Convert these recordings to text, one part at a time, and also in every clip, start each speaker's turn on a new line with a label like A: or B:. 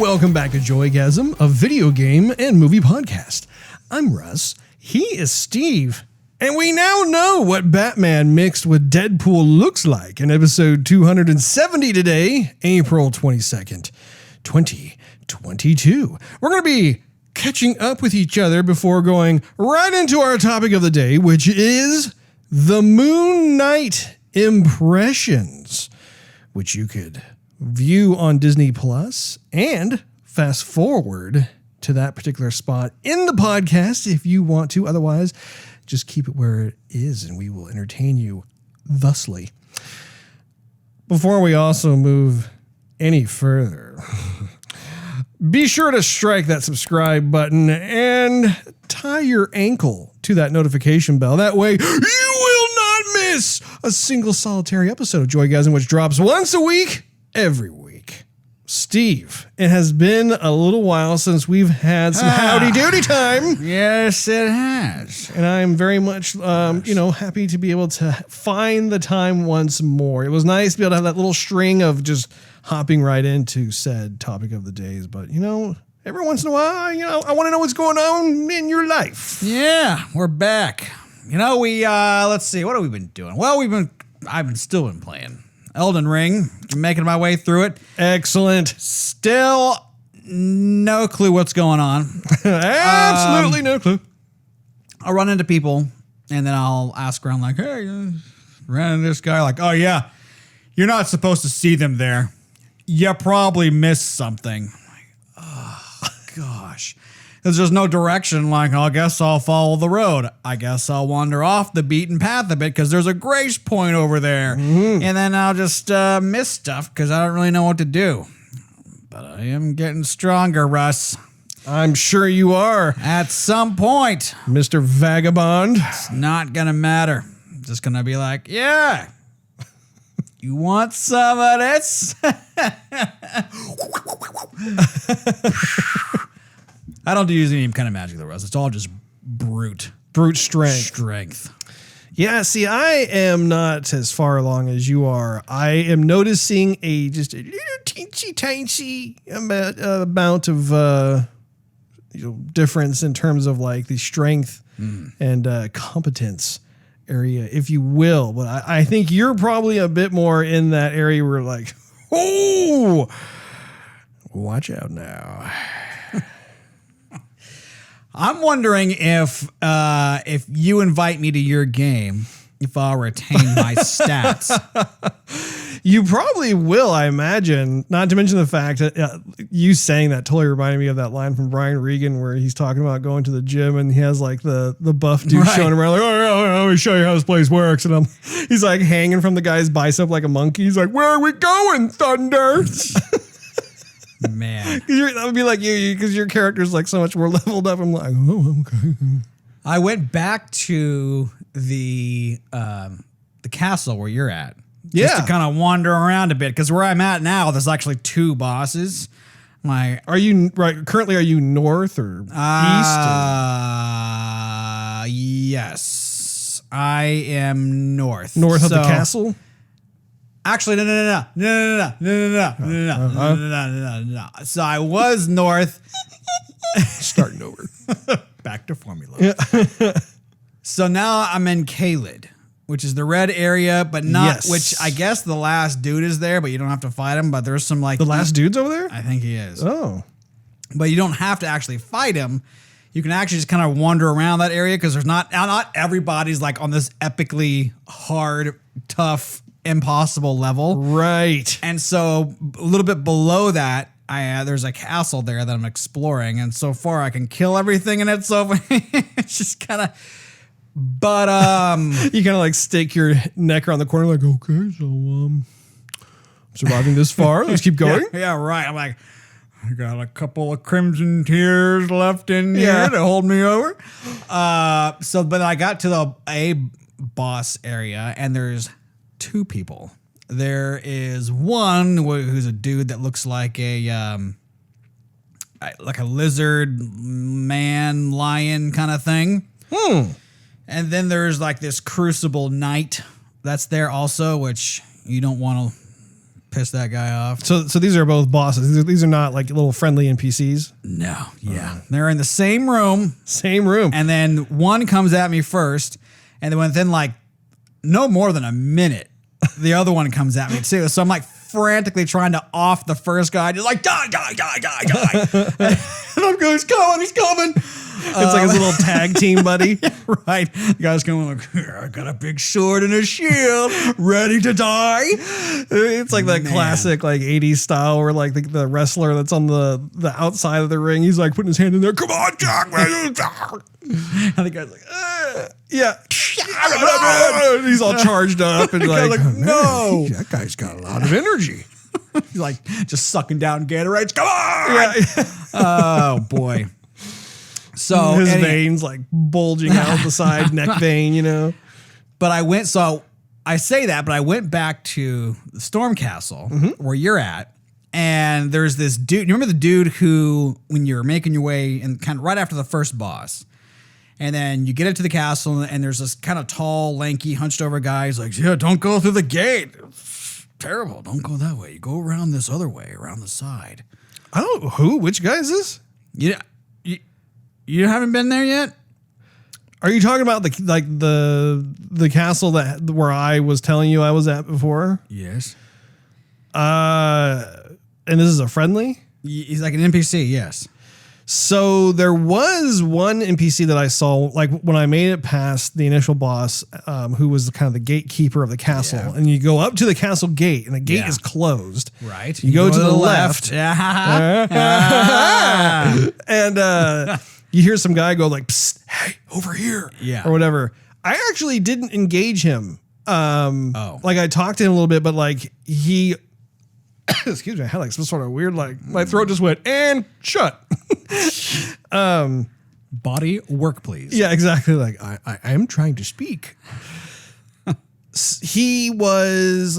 A: Welcome back to Joygasm, a video game and movie podcast. I'm Russ, he is Steve, and we now know what Batman mixed with Deadpool looks like in episode 270 today, April 22nd, 2022. We're going to be catching up with each other before going right into our topic of the day, which is the Moon Knight impressions, which you could view on Disney Plus and fast forward to that particular spot in the podcast if you want to. Otherwise, just keep it where it is and we will entertain you thusly. Before we also move any further, be sure to strike that subscribe button and tie your ankle to that notification bell. That way, you will not miss a single solitary episode of Joygasm, which drops once a week, every week. Steve, it has been a little while since we've had some howdy doody time.
B: Yes, it has.
A: And I'm very much, happy to be able to find the time once more. It was nice to be able to have that little string of just hopping right into said topic of the days. But, every once in a while, I want to know what's going on in your life.
B: Yeah, we're back. Let's see, what have we been doing? Well, I've still been playing Elden Ring, making my way through it.
A: Excellent.
B: Still no clue what's going on.
A: Absolutely no clue.
B: I'll run into people, and then I'll ask around like, hey, ran into this guy, like, oh yeah, you're not supposed to see them there. You probably missed something. Like, oh, gosh. There's just no direction. Like, I guess I'll follow the road. I guess I'll wander off the beaten path a bit because there's a grace point over there. Mm-hmm. And then I'll just miss stuff because I don't really know what to do. But I am getting stronger, Russ.
A: I'm sure you are.
B: At some point,
A: Mr. Vagabond.
B: It's not going to matter. I'm just going to be like, yeah. You want some of this? I don't use any kind of magic, though, Russ. It's all just brute strength.
A: Yeah, see, I am not as far along as you are. I am noticing just a little teensy amount of difference in terms of like the strength and competence area, if you will. But I think you're probably a bit more in that area where like, oh, watch out now.
B: I'm wondering if you invite me to your game, if I'll retain my stats.
A: You probably will, I imagine. Not to mention the fact that you saying that totally reminded me of that line from Brian Regan where he's talking about going to the gym and he has like the buff dude showing him around like, oh, let me show you how this place works. And he's like hanging from the guy's bicep like a monkey. He's like, where are we going, Thunder?
B: Man,
A: that would be like you because your character's like so much more leveled up. I'm like, oh, okay.
B: I went back to the castle where you're at, just to kind of wander around a bit because where I'm at now, there's actually two bosses.
A: Are you currently? Are you north or east?
B: Yes, I am north.
A: North of the castle.
B: Actually, no. So I was north.
A: Starting over.
B: Back to formula. Yeah. So now I'm in Caelid, which is the red area, but not, which I guess the last dude is there, but you don't have to fight him. But there's some like.
A: The last dude's over there?
B: I think he is.
A: Oh.
B: But you don't have to actually fight him. You can actually just kind of wander around that area because there's not everybody's like on this epically hard, tough, impossible level.
A: Right.
B: And so a little bit below that, there's a castle there that I'm exploring. And so far I can kill everything in it. So it's just kind of, but,
A: you kind of like stake your neck around the corner like, okay, so, I'm surviving this far. Let's keep going.
B: Yeah, right. I'm like, I got a couple of crimson tears left in here to hold me over. But I got to a boss area and there's two people. There is one who's a dude that looks like a lizard man lion kind of thing. And then there's like this crucible knight that's there also, which you don't want to piss that guy off.
A: So these are both bosses. These are not like little friendly NPCs.
B: No, yeah. They're in the same room.
A: Same room.
B: And then one comes at me first, and then within like no more than a minute, the other one comes at me too. So I'm like frantically trying to off the first guy, just like die. And I'm going, he's coming.
A: It's like his little tag team buddy.
B: Right. The guy's going like, I got a big sword and a shield, ready to die.
A: It's like that classic like 80s style where like the wrestler that's on the outside of the ring, he's like putting his hand in there. Come on, Jack. And the guy's like, yeah. He's all charged up and like,
B: no.
A: That guy's got a lot of energy.
B: He's like just sucking down Gatorades. Come on.
A: Yeah.
B: Oh boy. So
A: his veins like bulging out the side, neck vein, you know.
B: But I say that, but I went back to the Storm Castle where you're at, and there's this dude. You remember the dude who, when you're making your way and kind of right after the first boss, and then you get into the castle, and there's this kind of tall, lanky, hunched over guy. He's like, yeah, don't go through the gate. It's terrible. Don't go that way. You go around this other way, around the side.
A: I don't know which guy is this?
B: You haven't been there yet?
A: Are you talking about the castle that where I was telling you I was at before?
B: Yes.
A: And this is a friendly?
B: He's like an NPC, yes.
A: So there was one NPC that I saw, like when I made it past the initial boss, who was kind of the gatekeeper of the castle. Yeah. And you go up to the castle gate, and the gate is closed.
B: Right.
A: You go to the left. And you hear some guy go like, psst, hey, over here.
B: Yeah.
A: Or whatever. I actually didn't engage him. Like I talked to him a little bit, but like he... Excuse me, I had like some sort of weird, like my throat just went and shut.
B: Body work, please.
A: Yeah, exactly. Like I am trying to speak. He was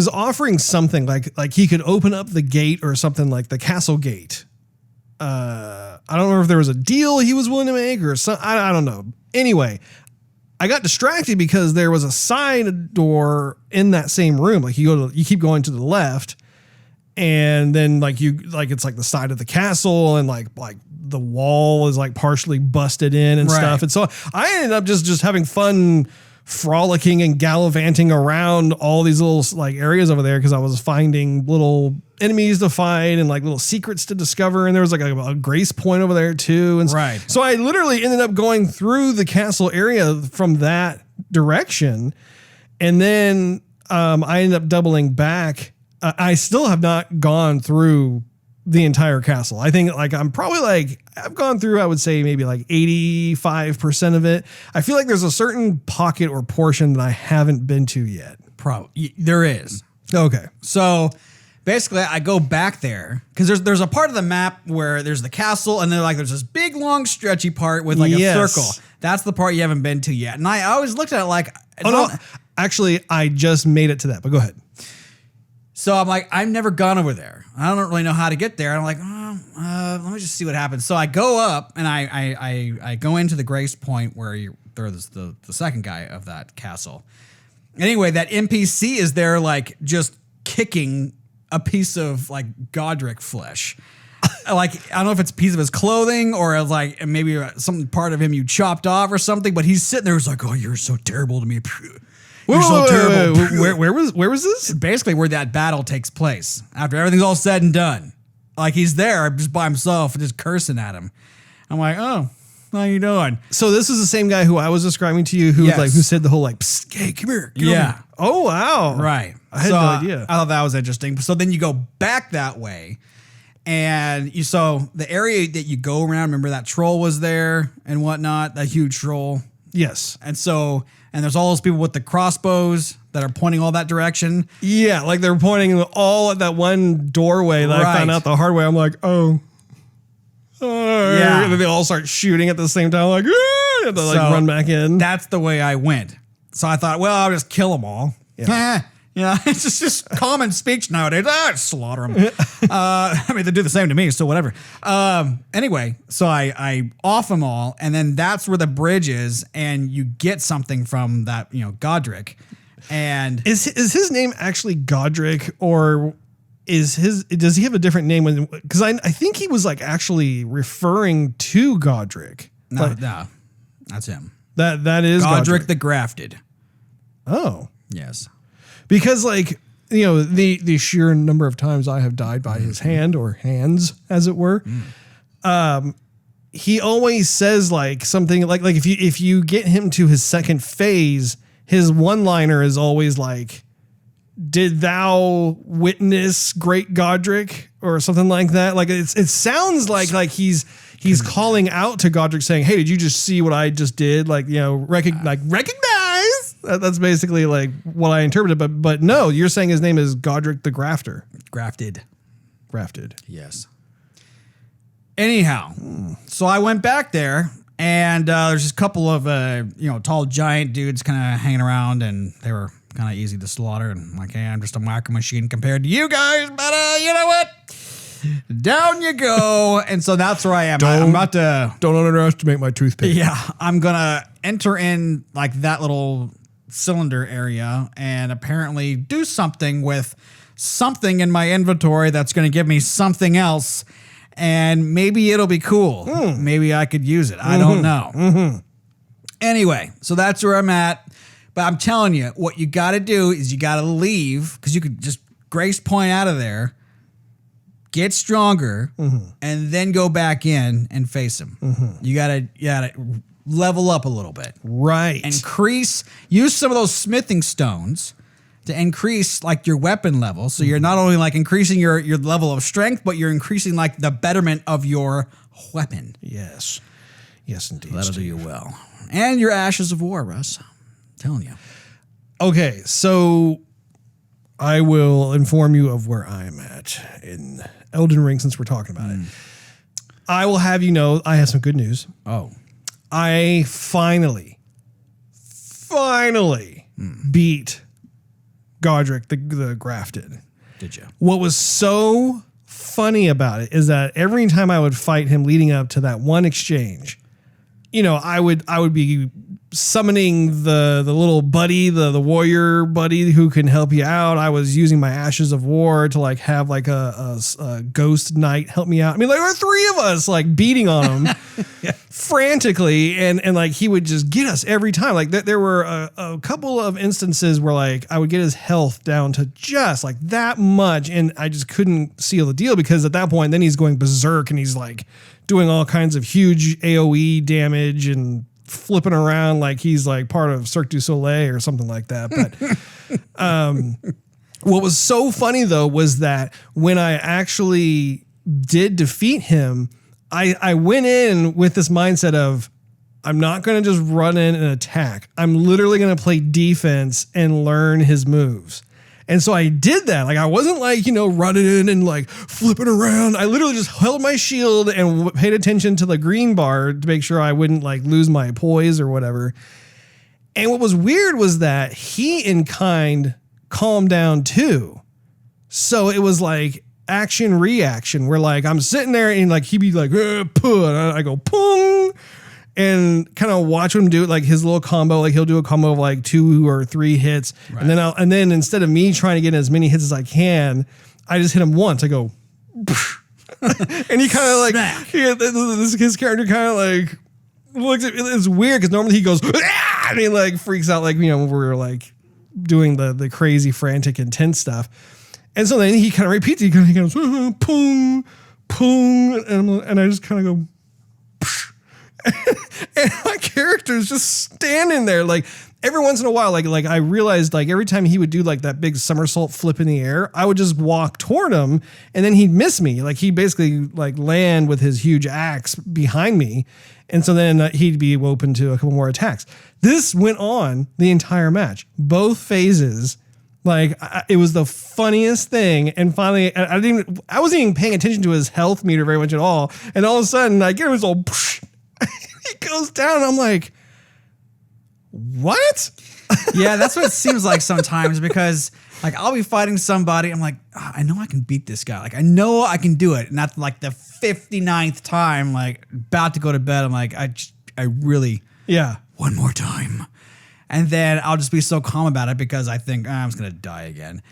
A: offering something like he could open up the gate or something, like the castle gate. I don't know if there was a deal he was willing to make or something. I don't know. Anyway, I got distracted because there was a side door in that same room. Like you keep going to the left, and then it's like the side of the castle, and like the wall is like partially busted in and stuff. And so I ended up just having fun frolicking and gallivanting around all these little like areas over there, because I was finding little enemies to fight and like little secrets to discover, and there was like a grace point over there too. And so I literally ended up going through the castle area from that direction, and then I ended up doubling back. I still have not gone through the entire castle. I think like I've gone through, I would say maybe like 85% of it. I feel like there's a certain pocket or portion that I haven't been to yet.
B: Probably there is.
A: Okay.
B: So basically I go back there because there's a part of the map where there's the castle, and then like there's this big long stretchy part with like a circle. That's the part you haven't been to yet. And I always looked at it like,
A: actually I just made it to that, but go ahead.
B: So I'm like, I've never gone over there. I don't really know how to get there. I'm like, let me just see what happens. So I go up, and I go into the grace point where there's the second guy of that castle. Anyway, that NPC is there like just kicking a piece of like Godric flesh. Like, I don't know if it's a piece of his clothing or like maybe some part of him you chopped off or something, but he's sitting there. He's like, oh, you're so terrible to me. You're so terrible.
A: Where was this?
B: Basically where that battle takes place after everything's all said and done. Like he's there just by himself, just cursing at him. I'm like, oh, how you doing?
A: So this is the same guy who I was describing to you, who said the whole like, psst, hey, come here.
B: Yeah.
A: Oh wow.
B: Right.
A: I had no idea.
B: I thought that was interesting. So then you go back that way, and so the area that you go around, remember that troll was there and whatnot, that huge troll.
A: Yes.
B: And there's all those people with the crossbows that are pointing all that direction.
A: Yeah, like they're pointing all at that one doorway that I found out the hard way. I'm like, oh. Yeah. And then they all start shooting at the same time, like, and they run back in.
B: That's the way I went. So I thought, well, I'll just kill them all. Yeah. It's just common speech nowadays. Slaughter them. I mean, they do the same to me, so whatever. Anyway, so I off them all, and then that's where the bridge is, and you get something from that, Godric. And
A: Is his name actually Godric, or does he have a different name? Because I think he was like actually referring to Godric.
B: no, that's him.
A: That is
B: Godric the Grafted.
A: Oh,
B: Yes.
A: because like, the sheer number of times I have died by his hand or hands, as it were. He always says like something like if you get him to his second phase, his one-liner is always like, "Did thou witness great Godric?" or something like that. Like it sounds like he's calling out to Godric saying, "Hey, did you just see what I just did?" Like, recognize. That's basically like what I interpreted. But no, you're saying his name is Godric the Grafter.
B: Grafted. Yes. Anyhow, so I went back there, and there's just a couple of tall giant dudes kind of hanging around, and they were kind of easy to slaughter. And I'm like, hey, I'm just a micro machine compared to you guys, but you know what? Down you go. And so that's where I am. I'm about to
A: Don't underestimate my toothpick.
B: Yeah, I'm gonna enter in like that little cylinder area and apparently do something with something in my inventory that's gonna give me something else. And maybe it'll be cool. Maybe I could use it. I don't know. Anyway, so that's where I'm at. But I'm telling you, what you got to do is you got to leave, because you could just grace point out of there, get stronger, and then go back in and face him. You gotta level up a little bit.
A: Right.
B: Use some of those smithing stones to increase like your weapon level. So you're not only like increasing your level of strength, but you're increasing like the betterment of your weapon.
A: Yes. Yes, indeed.
B: That'll do you well. And your ashes of war, Russ. I'm telling you.
A: Okay, so I will inform you of where I'm at in Elden Ring, since we're talking about it. I will have you know, I have some good news.
B: Oh.
A: I finally beat Godric the Grafted.
B: Did you?
A: What was so funny about it is that every time I would fight him leading up to that one exchange, I would be summoning the little buddy, the warrior buddy who can help you out. I was using my ashes of war to like have like a ghost knight help me out. I mean, like there were three of us like beating on him frantically, and like he would just get us every time. Like there were a couple of instances where like I would get his health down to just like that much, and I just couldn't seal the deal, because at that point then he's going berserk and he's like doing all kinds of huge AoE damage and flipping around like he's like part of Cirque du Soleil or something like that. But what was so funny though was that when I actually did defeat him, I went in with this mindset of, I'm not going to just run in and attack. I'm literally going to play defense and learn his moves. And so I did that. Like I wasn't like, running in and like flipping around. I literally just held my shield and paid attention to the green bar to make sure I wouldn't like lose my poise or whatever. And what was weird was that he in kind calmed down too. So it was like action reaction, where like I'm sitting there and like he'd be like, puh, and I go, pung. And kind of watch him do it, like his little combo. Like he'll do a combo of like 2 or 3 hits, right. and then instead of me trying to get as many hits as I can, I just hit him once. I go, and he kind of like his character kind of like looks at. It's weird because normally he goes, ah! And he like freaks out, like when we're like doing the crazy, frantic, intense stuff. And so then he kind of repeats. He goes, pung, pung, and I just kind of go. And my character is just standing there, like every once in a while, like I realized, like every time he would do like that big somersault flip in the air, I would just walk toward him, and then he'd miss me. Like he basically like land with his huge axe behind me, and so then he'd be open to a couple more attacks. This went on the entire match, both phases. Like it was the funniest thing, and finally, I wasn't even paying attention to his health meter very much at all, and all of a sudden, I get him all. He goes down, and I'm like, what?
B: Yeah, that's what it seems like sometimes, because like I'll be fighting somebody, I'm like, I know I can beat this guy. Like I know I can do it. And that's like the 59th time, like about to go to bed. I'm like, I really, one more time. And then I'll just be so calm about it because I think I'm just gonna die again.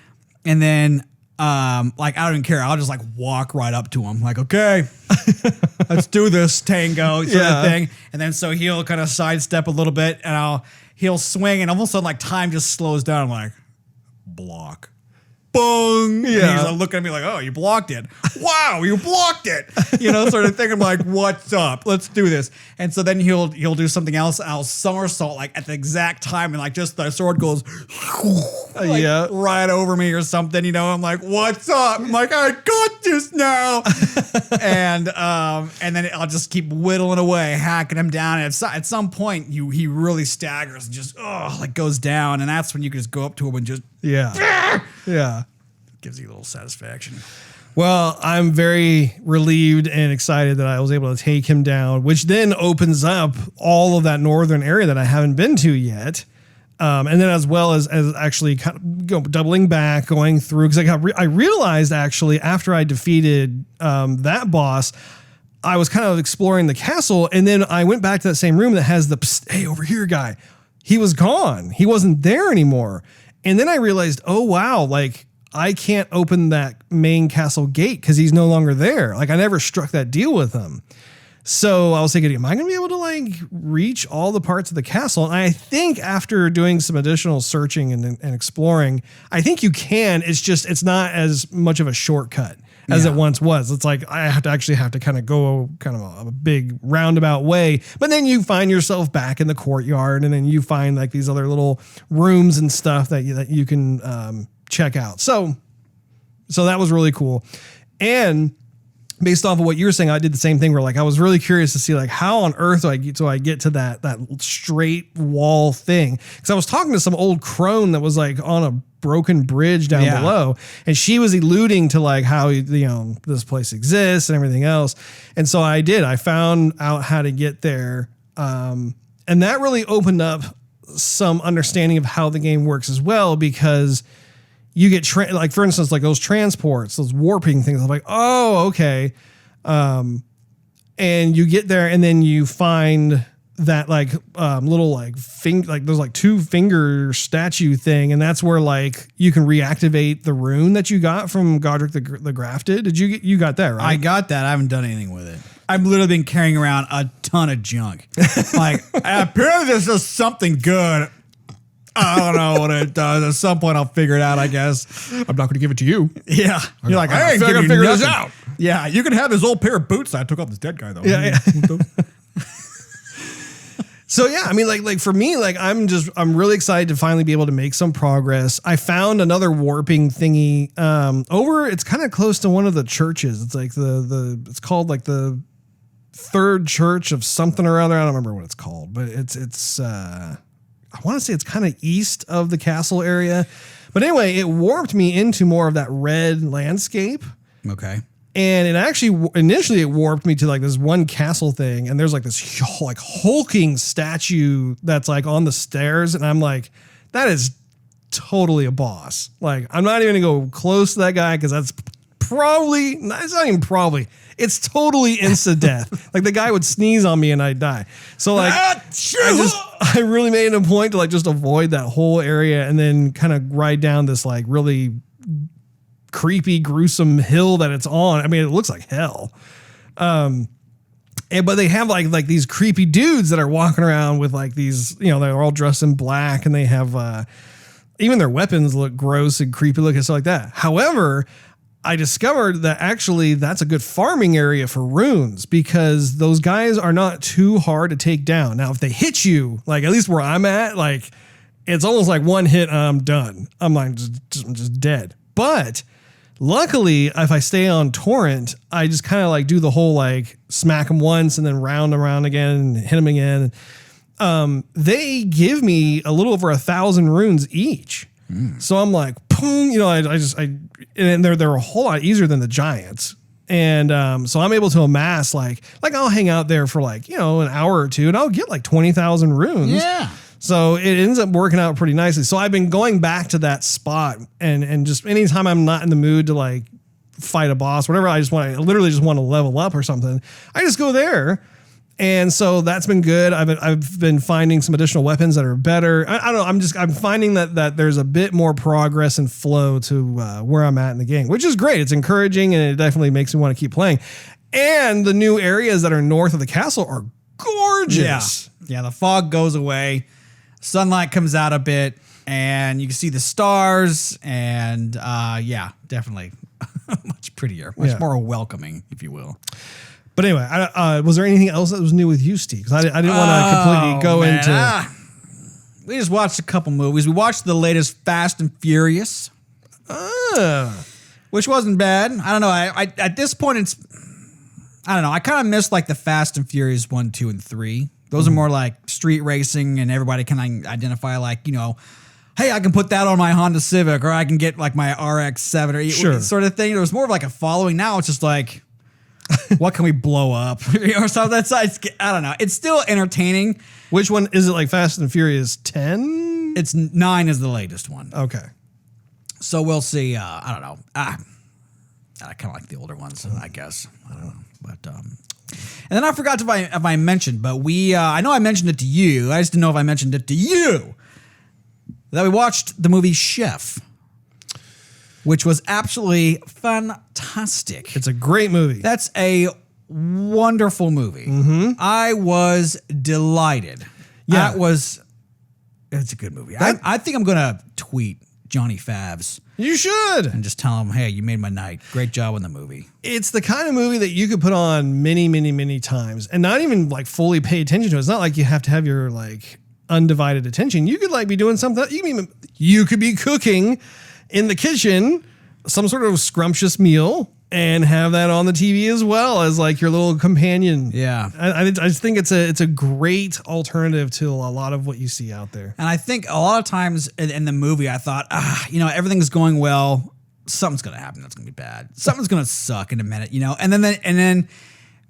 B: And then like I don't even care. I'll just like walk right up to him, like, okay, let's do this tango sort of thing. And then so he'll kind of sidestep a little bit, and he'll swing, and all of a sudden like time just slows down. I'm like, block. Boom. Yeah. And he's like looking at me like, oh, you blocked it. Wow, you blocked it. Sort of thing. I'm like, what's up? Let's do this. And so then he'll do something else. I'll somersault like at the exact time, and like just the sword goes right over me or something. I'm like, what's up? I'm like, I got this now. and then I'll just keep whittling away, hacking him down. And at some point, he really staggers and just goes down. And that's when you can just go up to him and just gives you a little satisfaction.
A: Well, I'm very relieved and excited that I was able to take him down, which then opens up all of that northern area that I haven't been to yet. And then as well as actually kind of doubling back, going through, because I realized actually after I defeated that boss, I was kind of exploring the castle, and then I went back to that same room that has the psst, hey, over here guy. He was gone. He wasn't there anymore. And then I realized, oh, wow, like I can't open that main castle gate because he's no longer there. Like I never struck that deal with him. So I was thinking, am I going to be able to like reach all the parts of the castle? And I think after doing some additional searching and exploring, I think you can. It's not as much of a shortcut as it once was. It's like I have to kind of go kind of a big roundabout way, but then you find yourself back in the courtyard, and then you find like these other little rooms and stuff that you can check out. So that was really cool. And based off of what you were saying, I did the same thing where like I was really curious to see like how on earth do I get to that straight wall thing, because I was talking to some old crone that was like on a broken bridge down below, and she was alluding to like how this place exists and everything else. And so I found out how to get there, and that really opened up some understanding of how the game works as well, because you get like for instance like those transports, those warping things. I'm like, oh, okay, and you get there, and then you find that like little like there's like 2 finger statue thing, and that's where like you can reactivate the rune that you got from Godric the Grafted. Did you got that right?
B: I got that. I haven't done anything with it. I've literally been carrying around a ton of junk. Like apparently this is something good. I don't know what it does. At some point I'll figure it out, I guess.
A: I'm not going to give it to you.
B: Yeah. You're like, I ain't gonna figure this out. Yeah, you can have this old pair of boots that I took off this dead guy though.
A: Yeah. So yeah, I mean, like for me, like I'm really excited to finally be able to make some progress. I found another warping thingy it's kind of close to one of the churches. It's like it's called like the Third Church of something or other. I don't remember what it's called, but it's I want to say it's kind of east of the castle area. But anyway, it warped me into more of that red landscape.
B: Okay.
A: And it actually, initially it warped me to like this one castle thing. And there's like this like hulking statue that's like on the stairs. And I'm like, that is totally a boss. Like, I'm not even gonna go close to that guy, because that's it's not even probably, it's totally insta death. Like the guy would sneeze on me and I'd die. So like, I really made it a point to like just avoid that whole area, and then kind of ride down this like really creepy, gruesome hill that it's on. I mean, it looks like hell. But they have like these creepy dudes that are walking around with like these, they're all dressed in black, and they have even their weapons look gross and creepy looking, stuff like that. However, I discovered that actually that's a good farming area for runes, because those guys are not too hard to take down. Now, if they hit you, like at least where I'm at, like it's almost like one hit and I'm done. I'm like just dead. But luckily, if I stay on torrent, I just kind of like do the whole like smack them once and then round them around again and hit them again. They give me a little over 1,000 runes each. So I'm like, boom, and they're a whole lot easier than the giants. And so I'm able to amass like I'll hang out there for like, an hour or two, and I'll get like 20,000 runes.
B: Yeah.
A: So it ends up working out pretty nicely. So I've been going back to that spot, and just anytime I'm not in the mood to like fight a boss, whatever, I literally just want to level up or something, I just go there. And so that's been good. I've been finding some additional weapons that are better. I don't know. I'm finding that there's a bit more progress and flow to where I'm at in the game, which is great. It's encouraging and it definitely makes me want to keep playing. And the new areas that are north of the castle are gorgeous.
B: Yeah, the fog goes away, sunlight comes out a bit, and you can see the stars. And yeah, definitely much prettier, much more welcoming, if you will.
A: But anyway, was there anything else that was new with you, Steve? Because I didn't want to completely go into...
B: We just watched a couple movies. We watched the latest Fast and Furious, which wasn't bad. I don't know. I at this point, I don't know. I kind of miss like the Fast and Furious 1, 2, and 3. Those are more like street racing, and everybody can identify like, you know, hey, I can put that on my Honda Civic, or I can get like my RX-7 or sort of thing. There was more of like a following. Now it's just like... what can we blow up? Or something. That's I don't know. It's still entertaining.
A: Which one is it? Like Fast and Furious 10?
B: It's 9 is the latest one.
A: Okay.
B: So we'll see. I don't know. I kind of like the older ones, I guess. I don't know. But and then I forgot if I mentioned, but I know I mentioned it to you. I just didn't know if I mentioned it to you. That we watched the movie Chef, which was absolutely fantastic.
A: It's a great movie.
B: That's a wonderful movie.
A: Mm-hmm.
B: I was delighted.
A: Yeah.
B: It's a good movie. I think I'm going to tweet Johnny Favs.
A: You should.
B: And just tell him, hey, you made my night. Great job in the movie.
A: It's the kind of movie that you could put on many, many, many times and not even like fully pay attention to. It's not like you have to have your like undivided attention. You could like be doing something. You could be cooking in the kitchen, some sort of scrumptious meal, and have that on the TV as well as like your little companion.
B: Yeah.
A: I just think it's a great alternative to a lot of what you see out there.
B: And I think a lot of times in the movie, I thought, you know, everything's going well. Something's going to happen that's going to be bad. Something's going to suck in a minute, you know? And then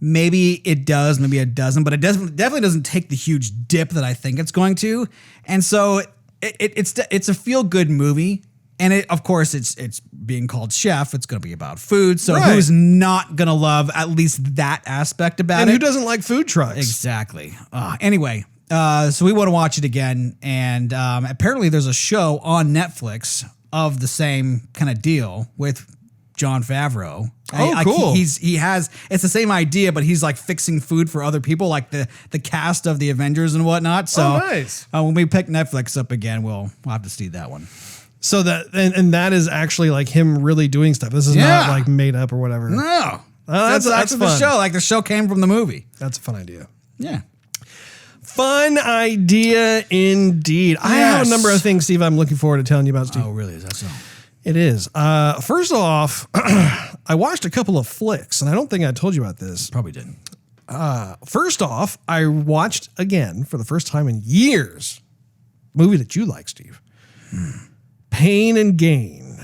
B: maybe it does, maybe it doesn't, but it definitely doesn't take the huge dip that I think it's going to. And so it's a feel-good movie. And of course, it's being called Chef. It's going to be about food. So who's not going to love at least that aspect about it?
A: And who doesn't like food trucks?
B: Exactly. Anyway, so we want to watch it again. And apparently there's a show on Netflix of the same kind of deal with Jon Favreau.
A: Oh, cool.
B: He has, it's the same idea, but he's like fixing food for other people, like the cast of the Avengers and whatnot. So
A: nice.
B: When we pick Netflix up again, we'll have to see that one.
A: So that and that is actually like him really doing stuff. This is not like made up or whatever.
B: No,
A: that's
B: fun. The show. Like the show came from the movie.
A: That's a fun idea.
B: Yeah,
A: fun idea indeed. Yes. I have a number of things, Steve, I'm looking forward to telling you about, Steve.
B: Oh, really? Is that so?
A: It is. First off, I watched a couple of flicks, and I don't think I told you about this.
B: Probably didn't.
A: First off, I watched again for the first time in years a movie that you like, Steve. Pain and Gain.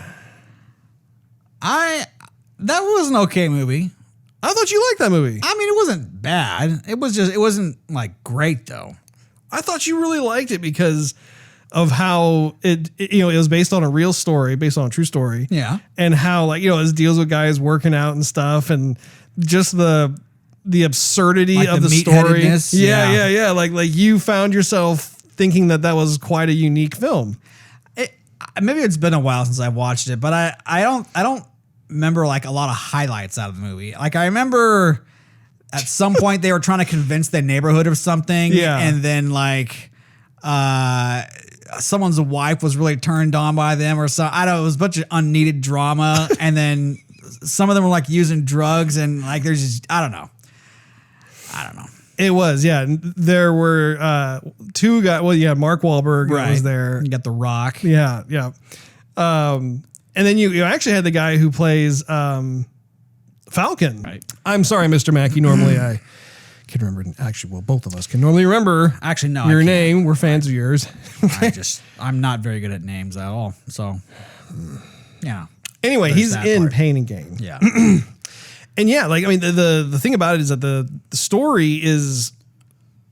B: That was an okay movie.
A: I thought you liked that movie.
B: I mean, it wasn't bad. It wasn't like great though.
A: I thought you really liked it because of how it was based on a real story, based on a true story.
B: Yeah.
A: And how like, it deals with guys working out and stuff and just the absurdity
B: like
A: of the story. Yeah. Like you found yourself thinking that was quite a unique film.
B: Maybe it's been a while since I watched it, but I don't remember like a lot of highlights out of the movie. Like I remember at some point they were trying to convince their neighborhood of something.
A: Yeah.
B: And then like someone's wife was really turned on by them or something. I don't know. It was a bunch of unneeded drama. And then some of them were like using drugs and like there's just, I don't know.
A: It was, yeah. There were two guys. Well, yeah, Mark Wahlberg was there.
B: You got The Rock.
A: Yeah. And then you actually had the guy who plays Falcon.
B: Right.
A: I'm sorry, Mr. Mackey. Normally I can remember. Actually, well, both of us can normally remember.
B: Actually, no.
A: Your name. We're fans of yours.
B: I'm not very good at names at all. So, yeah.
A: Anyway, he's in Pain and Gain.
B: Yeah.
A: And yeah, like, I mean, the thing about it is that the story is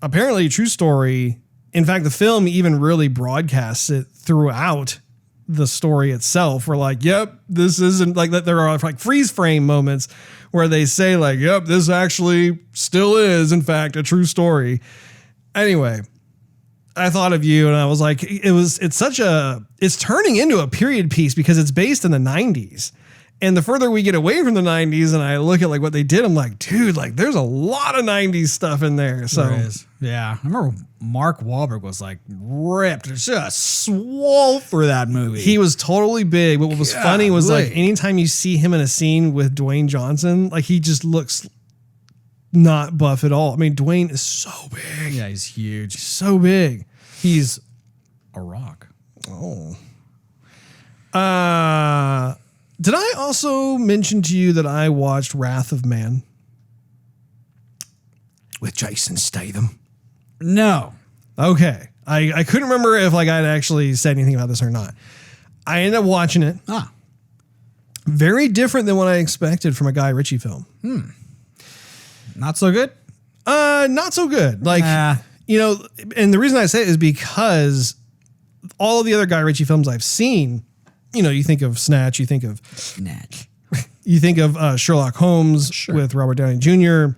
A: apparently a true story. In fact, the film even really broadcasts it throughout the story itself. We're like, yep, this isn't like that. There are like freeze frame moments where they say like, yep, this actually still is in fact a true story. Anyway, I thought of you and I was like, it's turning into a period piece because it's based in the 90s. And the further we get away from the 90s and I look at like what they did, I'm like, dude, like there's a lot of 90s stuff in there. So
B: There is. Yeah. I remember Mark Wahlberg was like ripped, just swole through that movie.
A: he was totally big. But what was funny was like anytime you see him in a scene with Dwayne Johnson, like he just looks not buff at all. I mean, Dwayne is so big.
B: Yeah, he's huge.
A: So big.
B: He's a rock.
A: Oh. Did I also mention to you that I watched Wrath of Man with Jason Statham?
B: No.
A: Okay. I couldn't remember if like I'd actually said anything about this or not. I ended up watching it. Very different than what I expected from a Guy Ritchie film.
B: Not so good?
A: Not so good. Like, you know, and the reason I say it is because all of the other Guy Ritchie films I've seen, you know, you think of Snatch, you think of Sherlock Holmes with Robert Downey Jr.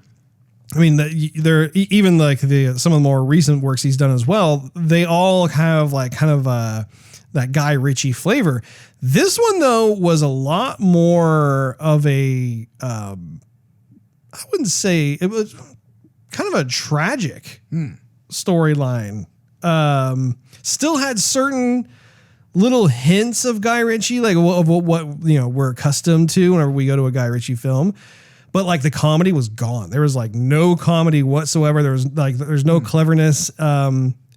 A: I mean, they're even like some of the more recent works he's done as well. They all have like kind of that Guy Ritchie flavor. This one though was a lot more of a, I wouldn't say it was kind of a tragic storyline. Still had certain little hints of Guy Ritchie, like of what you know we're accustomed to whenever we go to a Guy Ritchie film, but like the comedy was gone. There was like no comedy whatsoever. There's no cleverness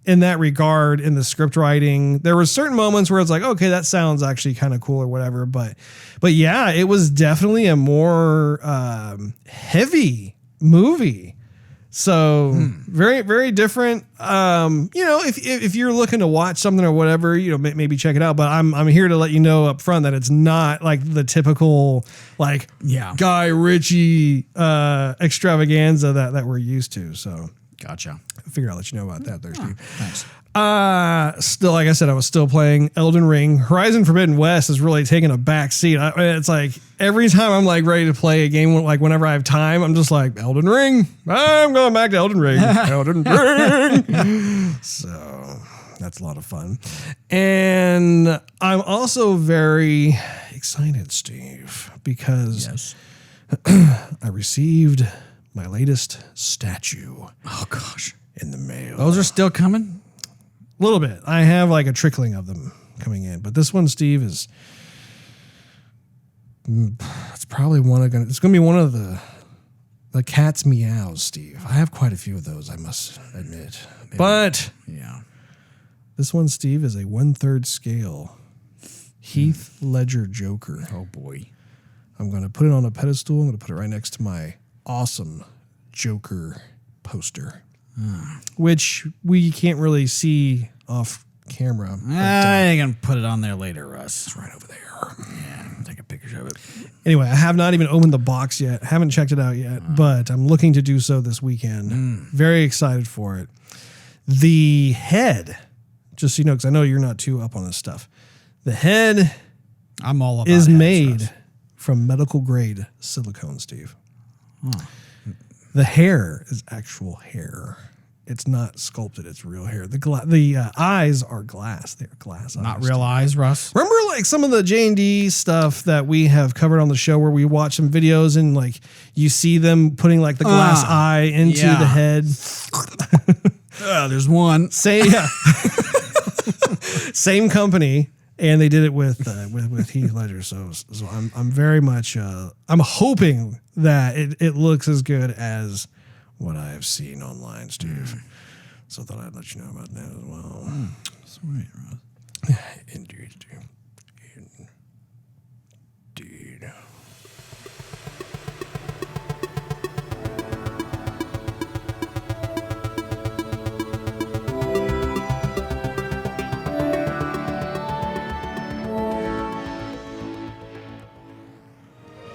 A: in that regard in the script writing. There were certain moments where it's like, okay, that sounds actually kind of cool or whatever, but yeah, it was definitely a more heavy movie. So very, very different. You know, if you're looking to watch something or whatever, you know, maybe check it out. But I'm here to let you know up front that it's not like the typical like Guy Ritchie extravaganza that we're used to. So
B: gotcha.
A: I figured I'll let you know about that there, Steve.
B: Thanks.
A: Still, like I said, I was still playing Elden Ring. Horizon Forbidden West is really taking a back seat. It's like every time I'm like ready to play a game, like whenever I have time, I'm just like Elden Ring. I'm going back to Elden Ring. Elden Ring. So that's a lot of fun. And I'm also very excited, Steve, because I received my latest statue.
B: Oh gosh.
A: In the mail.
B: Those are still coming?
A: A little bit. I have like a trickling of them coming in, but this one, Steve, it's probably it's going to be one of the cat's meows, Steve. I have quite a few of those, I must admit. Yeah. But this one, Steve, is a 1/3 scale Heath Ledger Joker.
B: Oh boy.
A: I'm going to put it on a pedestal. I'm going to put it right next to my awesome Joker poster. Which we can't really see off camera.
B: I ain't gonna put it on there later, Russ.
A: It's right over there.
B: Yeah, take a picture of it.
A: Anyway, I have not even opened the box yet. Haven't checked it out yet, but I'm looking to do so this weekend. Very excited for it. The head, just so you know, because I know you're not too up on this stuff. The head
B: I'm all about
A: is made from medical grade silicone, Steve. The hair is actual hair. It's not sculpted. It's real hair. The eyes are glass. They're glass eyes.
B: Not real eyes, Russ.
A: Remember like some of the J&D stuff that we have covered on the show where we watch some videos and like you see them putting like the glass eye into the head.
B: There's one.
A: Same company. And they did it with Heath Ledger. So I'm very much, I'm hoping that it looks as good as what I have seen online, Steve. So I thought I'd let you know about that as well.
B: Sweet, Russ.
A: Indeed, Steve. Indeed.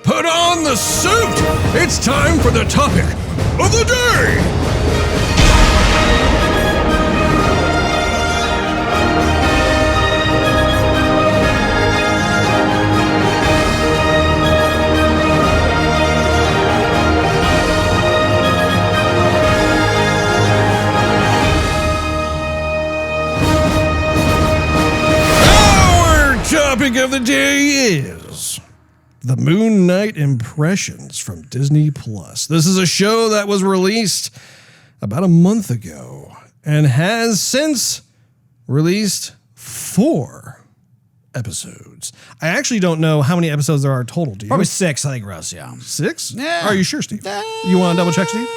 A: Put on the suit! It's time for the topic of the day! topic of the day is the Moon Knight impressions from Disney Plus. This is a show that was released about a month ago and has since released 4 episodes. I actually don't know how many episodes there are total. Do you?
B: Probably 6, I think, Russ, yeah.
A: 6?
B: Yeah.
A: Are you sure, Steve? You want to double check, Steve?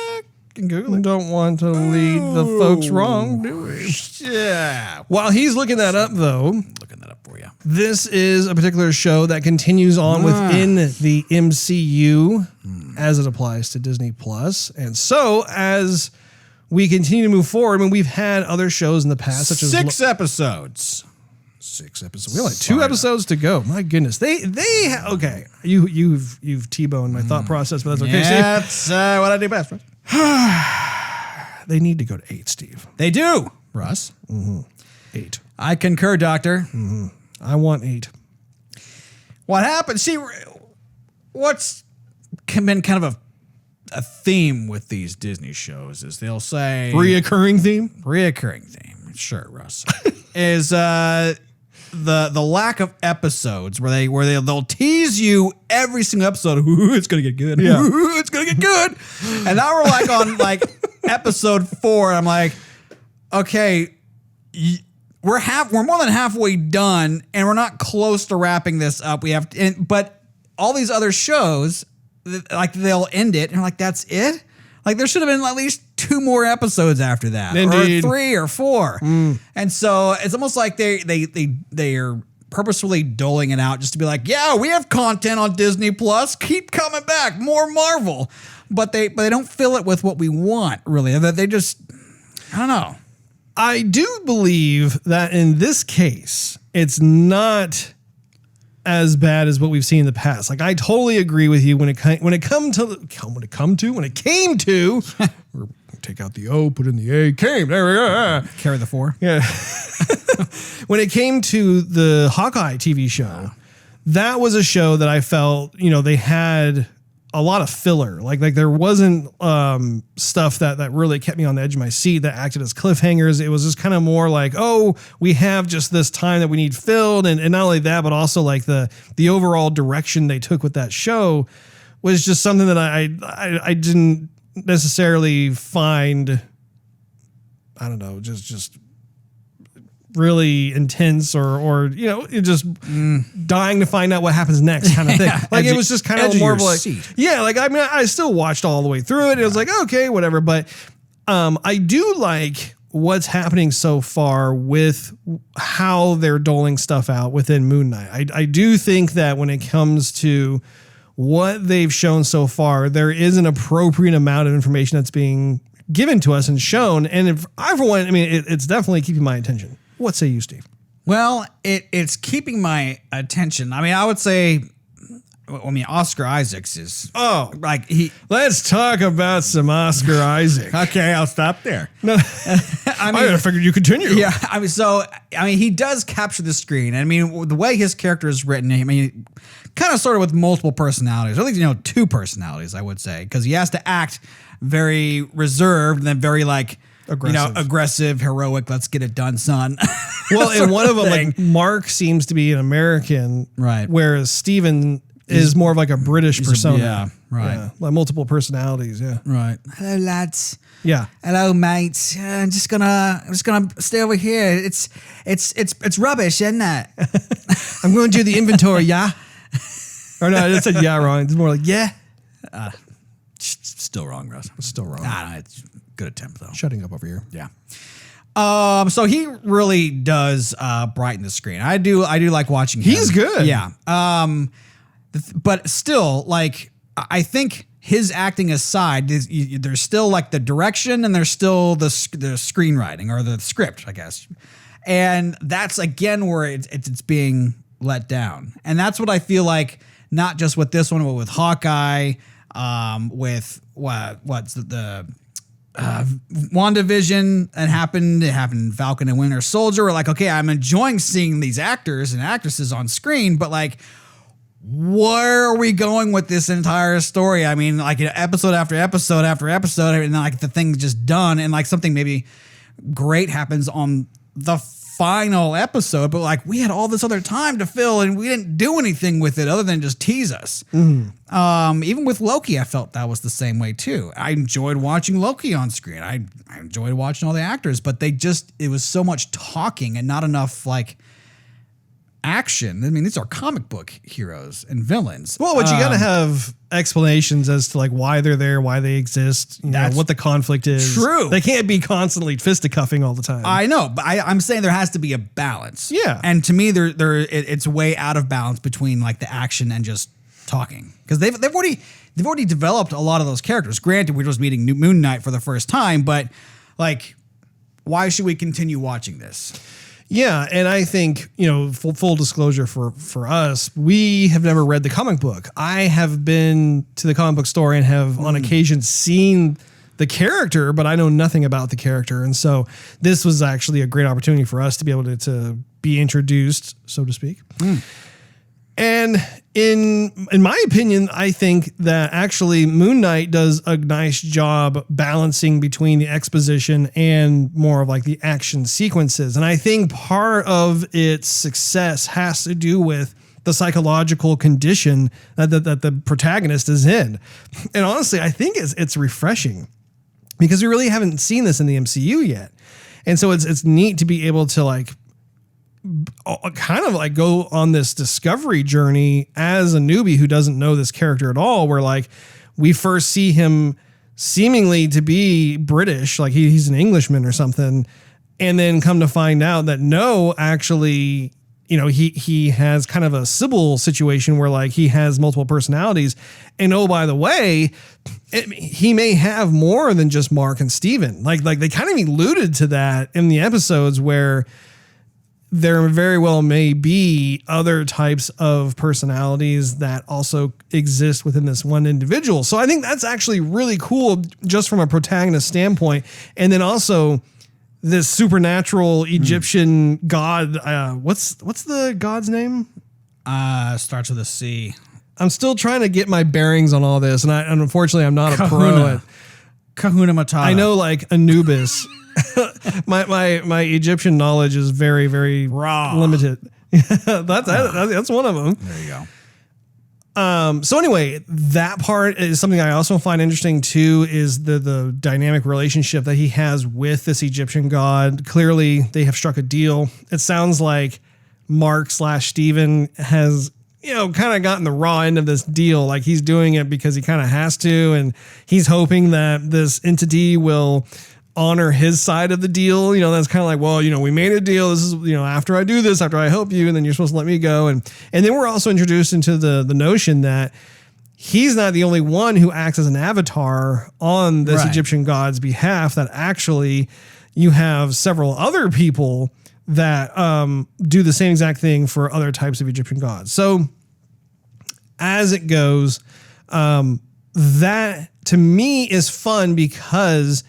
B: Can Google it.
A: Don't want to lead the folks wrong, do we?
B: Yeah.
A: While he's looking that up, though,
B: Looking that up for you.
A: this is a particular show that continues on within the MCU as it applies to Disney Plus. And so, as we continue to move forward, I mean, we've had other shows in the past, such as
B: 6 episodes.
A: 6 episodes. We only have 2 episodes to go. My goodness, okay. You've T-boned my thought process, but that's okay, Steve.
B: That's what I do best, Russ.
A: They need to go to 8, Steve.
B: They do, Russ.
A: 8.
B: I concur, Doctor.
A: I want 8.
B: What happened? See, what's been kind of a theme with these Disney shows is they'll say
A: Reoccurring theme.
B: Sure, Russ, is the lack of episodes where they'll tease you every single episode. Ooh, it's gonna get good.
A: Yeah.
B: Ooh, it's gonna get good. And now we're like on like episode 4. And I'm like, okay, we're more than halfway done, and we're not close to wrapping this up. But all these other shows, like they'll end it, and you're like, that's it. Like there should have been at least 2 more episodes after that,
A: Indeed.
B: or 3 or 4. And so it's almost like they are purposefully doling it out just to be like, yeah, we have content on Disney Plus. Keep coming back, more Marvel. But they don't fill it with what we want, really. They just, I don't know.
A: I do believe that in this case, it's not as bad as what we've seen in the past. Like I totally agree with you when it came to or take out the O, put in the A, came. There we go.
B: Carry the 4.
A: Yeah. When it came to the Hawkeye TV show, that was a show that I felt, they had a lot of filler. Like there wasn't stuff that really kept me on the edge of my seat that acted as cliffhangers. It was just kind of more like, oh, we have just this time that we need filled. And not only that, but also like the overall direction they took with that show was just something that I didn't necessarily find, I don't know, just really intense or it just dying to find out what happens next kind of thing. Like it was just kind of more of like, yeah, like I mean, I still watched all the way through it. It was like, okay, whatever. But I do like what's happening so far with how they're doling stuff out within Moon Knight. I do think that when it comes to what they've shown so far, there is an appropriate amount of information that's being given to us and shown. And if I, for one, I mean, it's definitely keeping my attention. What say you, Steve?
B: Well, it's keeping my attention. I mean, I would say, Oscar Isaacs is like he.
A: Let's talk about some Oscar Isaac.
B: Okay, I'll stop there.
A: No, I figured you continue.
B: Yeah, he does capture the screen. I mean, the way his character is written, kind of sort of with multiple personalities, or at least 2 personalities, I would say, because he has to act very reserved and then very like. Aggressive, heroic, let's get it done, son.
A: Well, and one of them, like Marc seems to be an American,
B: right?
A: Whereas Steven is more of like a British persona.
B: Yeah, right.
A: Yeah, like multiple personalities, yeah.
B: Right. Hello, lads.
A: Yeah.
B: Hello, mates. I'm just gonna stay over here. It's rubbish, isn't it?
A: I'm going to do the inventory, yeah. Or no, I just said yeah wrong. It's more like yeah.
B: Still wrong, Russ.
A: Still wrong.
B: No, it's good attempt though.
A: Shutting up over here.
B: Yeah. So he really does brighten the screen. I do like watching him.
A: He's good.
B: Yeah. But still, like I think his acting aside, there's still like the direction and there's still the screenwriting or the script, I guess. And that's again where it's being let down. And that's what I feel like, not just with this one, but with Hawkeye, with what's the WandaVision that happened. It happened in Falcon and Winter Soldier. We're like, okay, I'm enjoying seeing these actors and actresses on screen, but like, where are we going with this entire story? I mean, like episode after episode after episode, and like the thing's just done, and like something maybe great happens on the final episode, but like we had all this other time to fill and we didn't do anything with it other than just tease us. Even with Loki, I felt that was the same way too. I enjoyed watching Loki on screen. I enjoyed watching all the actors, but it was so much talking and not enough like action. I mean, these are comic book heroes and villains.
A: Well, but you got to have explanations as to like why they're there, why they exist, what the conflict is.
B: True.
A: They can't be constantly fisticuffing all the time.
B: I know, but I'm saying there has to be a balance.
A: Yeah.
B: And to me, it's way out of balance between like the action and just talking, because they've already developed a lot of those characters. Granted, we're just meeting Moon Knight for the first time, but like, why should we continue watching this?
A: Yeah, and I think, full disclosure for us, we have never read the comic book. I have been to the comic book store and have on occasion seen the character, but I know nothing about the character. And so this was actually a great opportunity for us to be able to be introduced, so to speak. And in my opinion, I think that actually Moon Knight does a nice job balancing between the exposition and more of like the action sequences. And I think part of its success has to do with the psychological condition that the protagonist is in. And honestly, I think it's refreshing because we really haven't seen this in the MCU yet. And so it's neat to be able to like kind of like go on this discovery journey as a newbie who doesn't know this character at all, where like we first see him seemingly to be British, like he's an Englishman or something, and then come to find out that no, actually, he has kind of a Sybil situation where like he has multiple personalities, and oh, by the way, he may have more than just Marc and Steven. Like they kind of alluded to that in the episodes where there very well may be other types of personalities that also exist within this one individual. So I think that's actually really cool just from a protagonist standpoint. And then also this supernatural Egyptian god. What's the god's name?
B: Starts with a C.
A: I'm still trying to get my bearings on all this. And unfortunately, I'm not a pro at
B: Kahuna Matata.
A: I know like Anubis. my Egyptian knowledge is very, very limited. That's one of them.
B: There you go.
A: So anyway, that part is something I also find interesting too, is the dynamic relationship that he has with this Egyptian god. Clearly they have struck a deal. It sounds like Marc/Steven has, kind of gotten the raw end of this deal. Like he's doing it because he kind of has to, and he's hoping that this entity will honor his side of the deal. That's kind of like, well, we made a deal. This is, after I do this, after I help you, and then you're supposed to let me go. And then we're also introduced into the notion that he's not the only one who acts as an avatar on this Egyptian god's behalf, that actually you have several other people that do the same exact thing for other types of Egyptian gods. So as it goes, that to me is fun because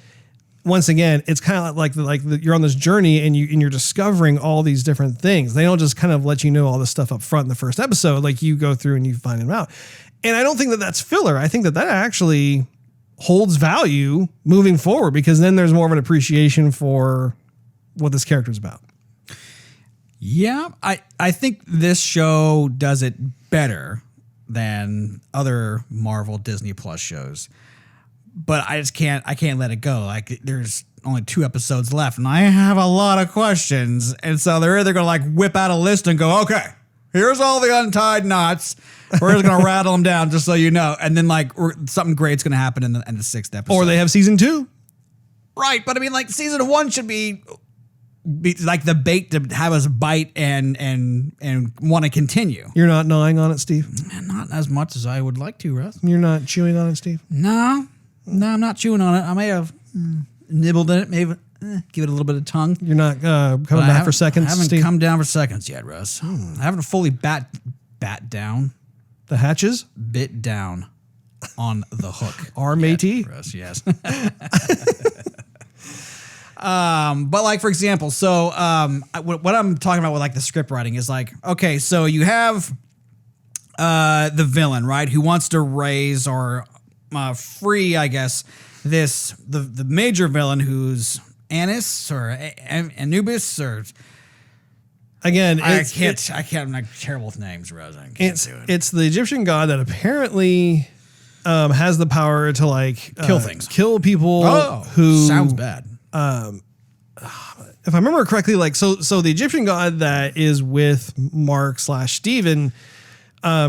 A: once again, it's kind of like you're on this journey and you're discovering all these different things. They don't just kind of let you know all this stuff up front in the first episode. Like you go through and you find them out. And I don't think that that's filler. I think that actually holds value moving forward, because then there's more of an appreciation for what this character is about.
B: Yeah, I think this show does it better than other Marvel Disney Plus shows. But I can't let it go. Like there's only 2 episodes left and I have a lot of questions. And so they're either going to like whip out a list and go, okay, here's all the untied knots. We're just going to rattle them down just so you know. And then like something great's going to happen in the 6th episode.
A: Or they have season 2.
B: Right. But I mean, like season 1 should be like the bait to have us bite and want to continue.
A: You're not gnawing on it, Steve?
B: Not as much as I would like to, Russ.
A: You're not chewing on it, Steve?
B: No, I'm not chewing on it. I may have nibbled in it, maybe give it a little bit of tongue.
A: You're not coming back for seconds,
B: I haven't
A: Steve?
B: come down for seconds yet, Russ. I haven't fully bat down.
A: The hatches?
B: Bit down on the hook.
A: R-matey?
B: Russ, yes. But like, for example, so what I'm talking about with like the script writing is like, okay, so you have the villain, right, who wants to raise or free, I guess, the major villain who's Anubis or
A: again,
B: I can't. I'm like terrible with names, Russ. I can't do it.
A: It's the Egyptian god that apparently has the power to like
B: Kill things,
A: kill people. Who
B: sounds bad.
A: If I remember correctly, like so the Egyptian god that is with Marc / Steven,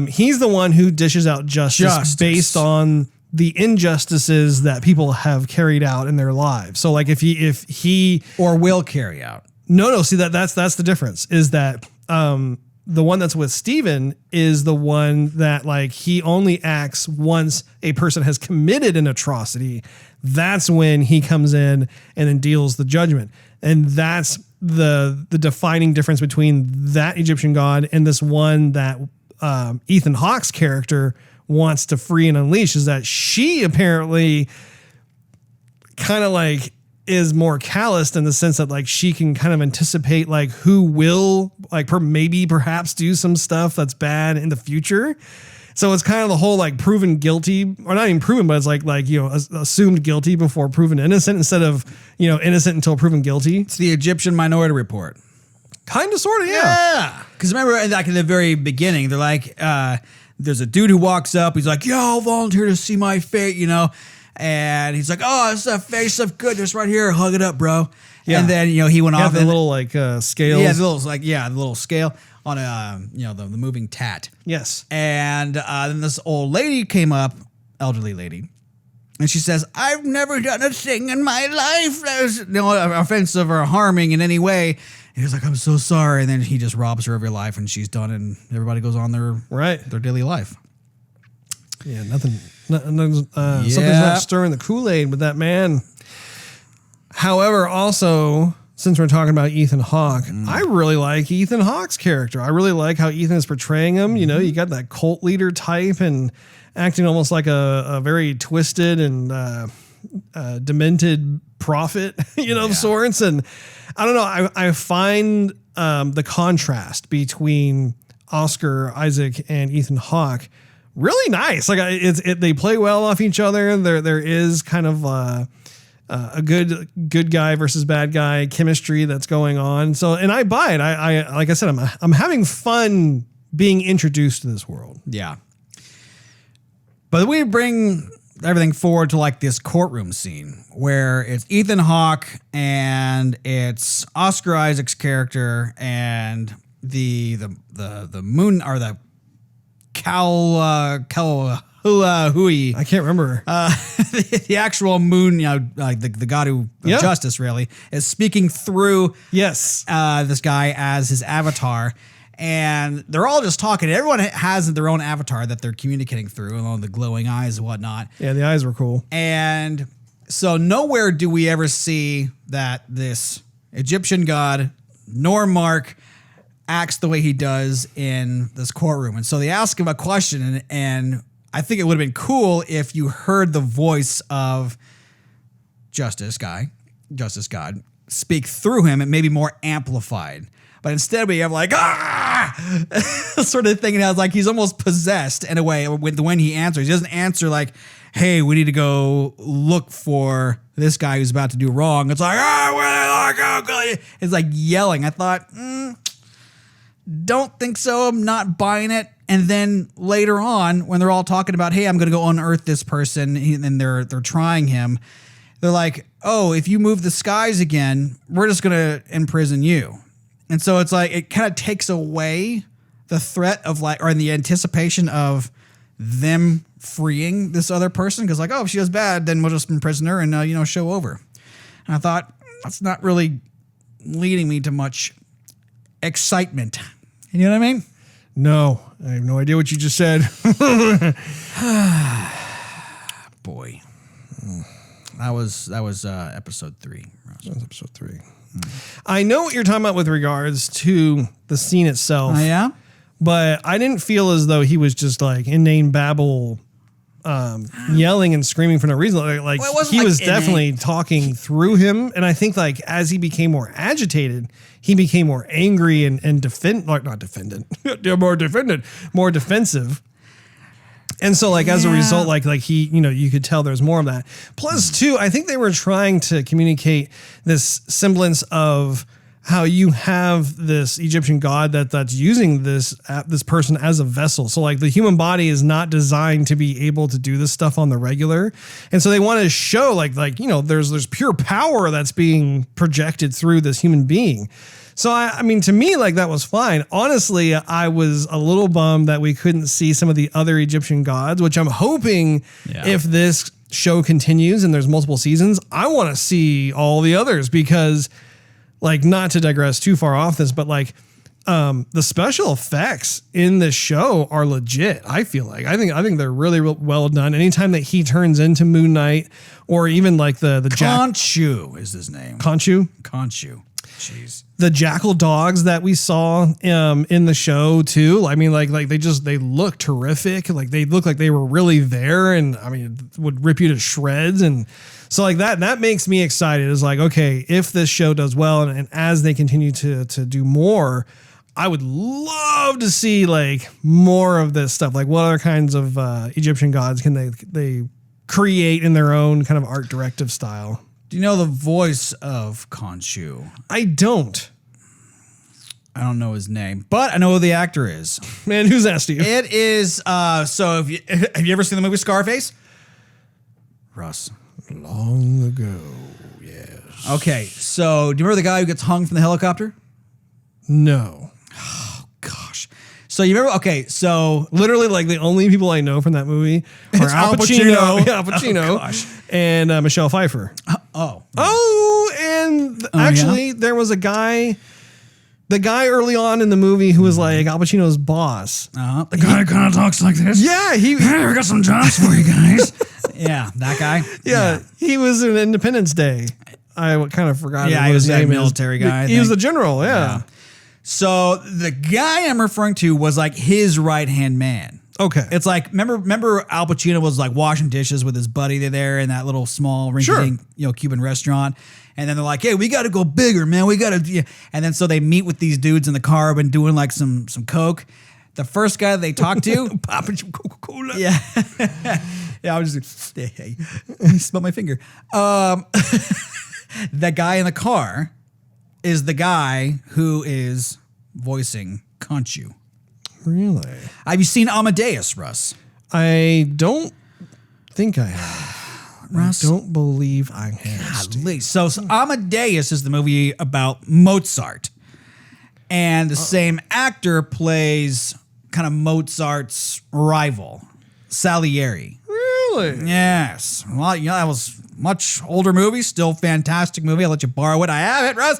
A: he's the one who dishes out justice based on the injustices that people have carried out in their lives. So like if he
B: or will carry out.
A: No, see that's the difference is that the one that's with Steven is the one that like he only acts once a person has committed an atrocity. That's when he comes in and then deals the judgment. And that's the defining difference between that Egyptian god and this one that Ethan Hawke's character wants to free and unleash, is that she apparently kind of like is more calloused in the sense that like she can kind of anticipate like who will like perhaps do some stuff that's bad in the future. So it's kind of the whole like proven guilty, or not even proven, but it's like assumed guilty before proven innocent instead of, innocent until proven guilty.
B: It's the Egyptian Minority Report.
A: Kind of, sort of, yeah.
B: Because remember, like in the very beginning, they're like, there's a dude who walks up. He's like, "Yo, I'll volunteer to see my fate," and he's like, "Oh, it's a face of goodness right here. Hug it up, bro." Yeah. And then he went off
A: the little like scales.
B: Yeah, the little scale on the moving tat.
A: Yes.
B: And then this old lady came up, elderly lady, and she says, "I've never done a thing in my life that was offensive or harming in any way." And he's like, "I'm so sorry." And then he just robs her of her life, and she's done, and everybody goes on their daily life.
A: Yeah, something's not stirring the Kool-Aid with that man. However, also, since we're talking about Ethan Hawke, I really like Ethan Hawke's character. I really like how Ethan is portraying him. You got that cult leader type and acting almost like a very twisted and demented prophet, of sorts. And I don't know, I find the contrast between Oscar Isaac and Ethan Hawke really nice. Like they play well off each other. There is kind of a good guy versus bad guy chemistry that's going on. So, and I buy it. I like I said, I'm having fun being introduced to this world.
B: Yeah. But we bring everything forward to like this courtroom scene where it's Ethan Hawke and it's Oscar Isaac's character and the moon or the Hui.
A: I can't remember.
B: The actual moon, like the god of justice, really, is speaking through this guy as his avatar. And they're all just talking. Everyone has their own avatar that they're communicating through, along the glowing eyes and whatnot.
A: Yeah, the eyes were cool.
B: And so nowhere do we ever see that this Egyptian god, nor Marc, acts the way he does in this courtroom. And so they ask him a question, and I think it would have been cool if you heard the voice of Justice God, speak through him and maybe more amplified. But instead we have like, sort of thing. And I was like, he's almost possessed in a way when he answers. He doesn't answer like, "Hey, we need to go look for this guy who's about to do wrong." It's like, it's like yelling. I thought, don't think so. I'm not buying it. And then later on, when they're all talking about, "Hey, I'm going to go unearth this person," and they're trying him, they're like, "Oh, if you move the skies again, we're just going to imprison you." And so it's like, it kind of takes away the threat of like, or the anticipation of them freeing this other person. Cause like, oh, if she does bad, then we'll just imprison her and, show over. And I thought that's not really leading me to much excitement. You know what I mean?
A: No, I have no idea what you just said.
B: Boy. That was episode 3.
A: That was episode 3. I know what you're talking about with regards to the scene itself.
B: Oh, yeah?
A: But I didn't feel as though he was just like inane babble, yelling and screaming for no reason. Like he was definitely talking through him. And I think like as he became more agitated, he became more angry and more defensive. And so like as a result, like he, you could tell there's more of that. Plus too, I think they were trying to communicate this semblance of how you have this Egyptian god that's using this person as a vessel. So like the human body is not designed to be able to do this stuff on the regular. And so they want to show like, you know, there's pure power that's being projected through this human being. So I mean, to me, like that was fine. Honestly, I was a little bummed that we couldn't see some of the other Egyptian gods, which I'm hoping if this show continues and there's multiple seasons, I want to see all the others because, like, not to digress too far off this, but like the special effects in this show are legit. I feel like I think they're really well done. Anytime that he turns into Moon Knight, or even like the
B: Khonshu is his name.
A: Khonshu.
B: Jeez.
A: The jackal dogs that we saw in the show too. I mean, like they look terrific. Like they look like they were really there, and I mean, it would rip you to shreds. And so like that makes me excited. It's like, okay, if this show does well, and as they continue to do more, I would love to see like more of this stuff. Like what other kinds of Egyptian gods can they create in their own kind of art directive style?
B: Do you know the voice of Khonshu?
A: I don't.
B: I don't know his name, but I know who the actor is.
A: Man, who's asked you?
B: It is, so have you ever seen the movie Scarface? Russ.
A: Long ago, yes.
B: Okay, so do you remember the guy who gets hung from the helicopter?
A: No.
B: Oh, gosh. So you remember, okay, so
A: literally like the only people I know from that movie are Al Pacino, and Michelle Pfeiffer. And actually there was a guy, the guy early on in the movie who was like Al Pacino's boss.
B: The guy kind of talks like this.
A: Yeah,
B: hey, we got some jobs for you guys. Yeah, that guy.
A: Yeah, he was in Independence Day. I kind of forgot.
B: Yeah, he was that military guy.
A: He was the general. Yeah.
B: So the guy I'm referring to was like his right-hand man.
A: Okay.
B: It's like, remember Al Pacino was like washing dishes with his buddy there in that little small rinky-dink, Cuban restaurant. And then they're like, hey, we got to go bigger, man. We got to. And then so they meet with these dudes in the car and doing like some Coke. The first guy they talk to,
A: popping some Coca-Cola.
B: Yeah. Yeah, I was just, hey, smell my finger. That guy in the car is the guy who is voicing Khonshu.
A: Really?
B: Have you seen Amadeus, Russ?
A: I don't think I have. Russ? I don't believe I have.
B: So Amadeus is the movie about Mozart. And the same actor plays kind of Mozart's rival, Salieri.
A: Really?
B: Yes. Well, that was much older movie, still fantastic movie. I'll let you borrow it. I have it, Russ.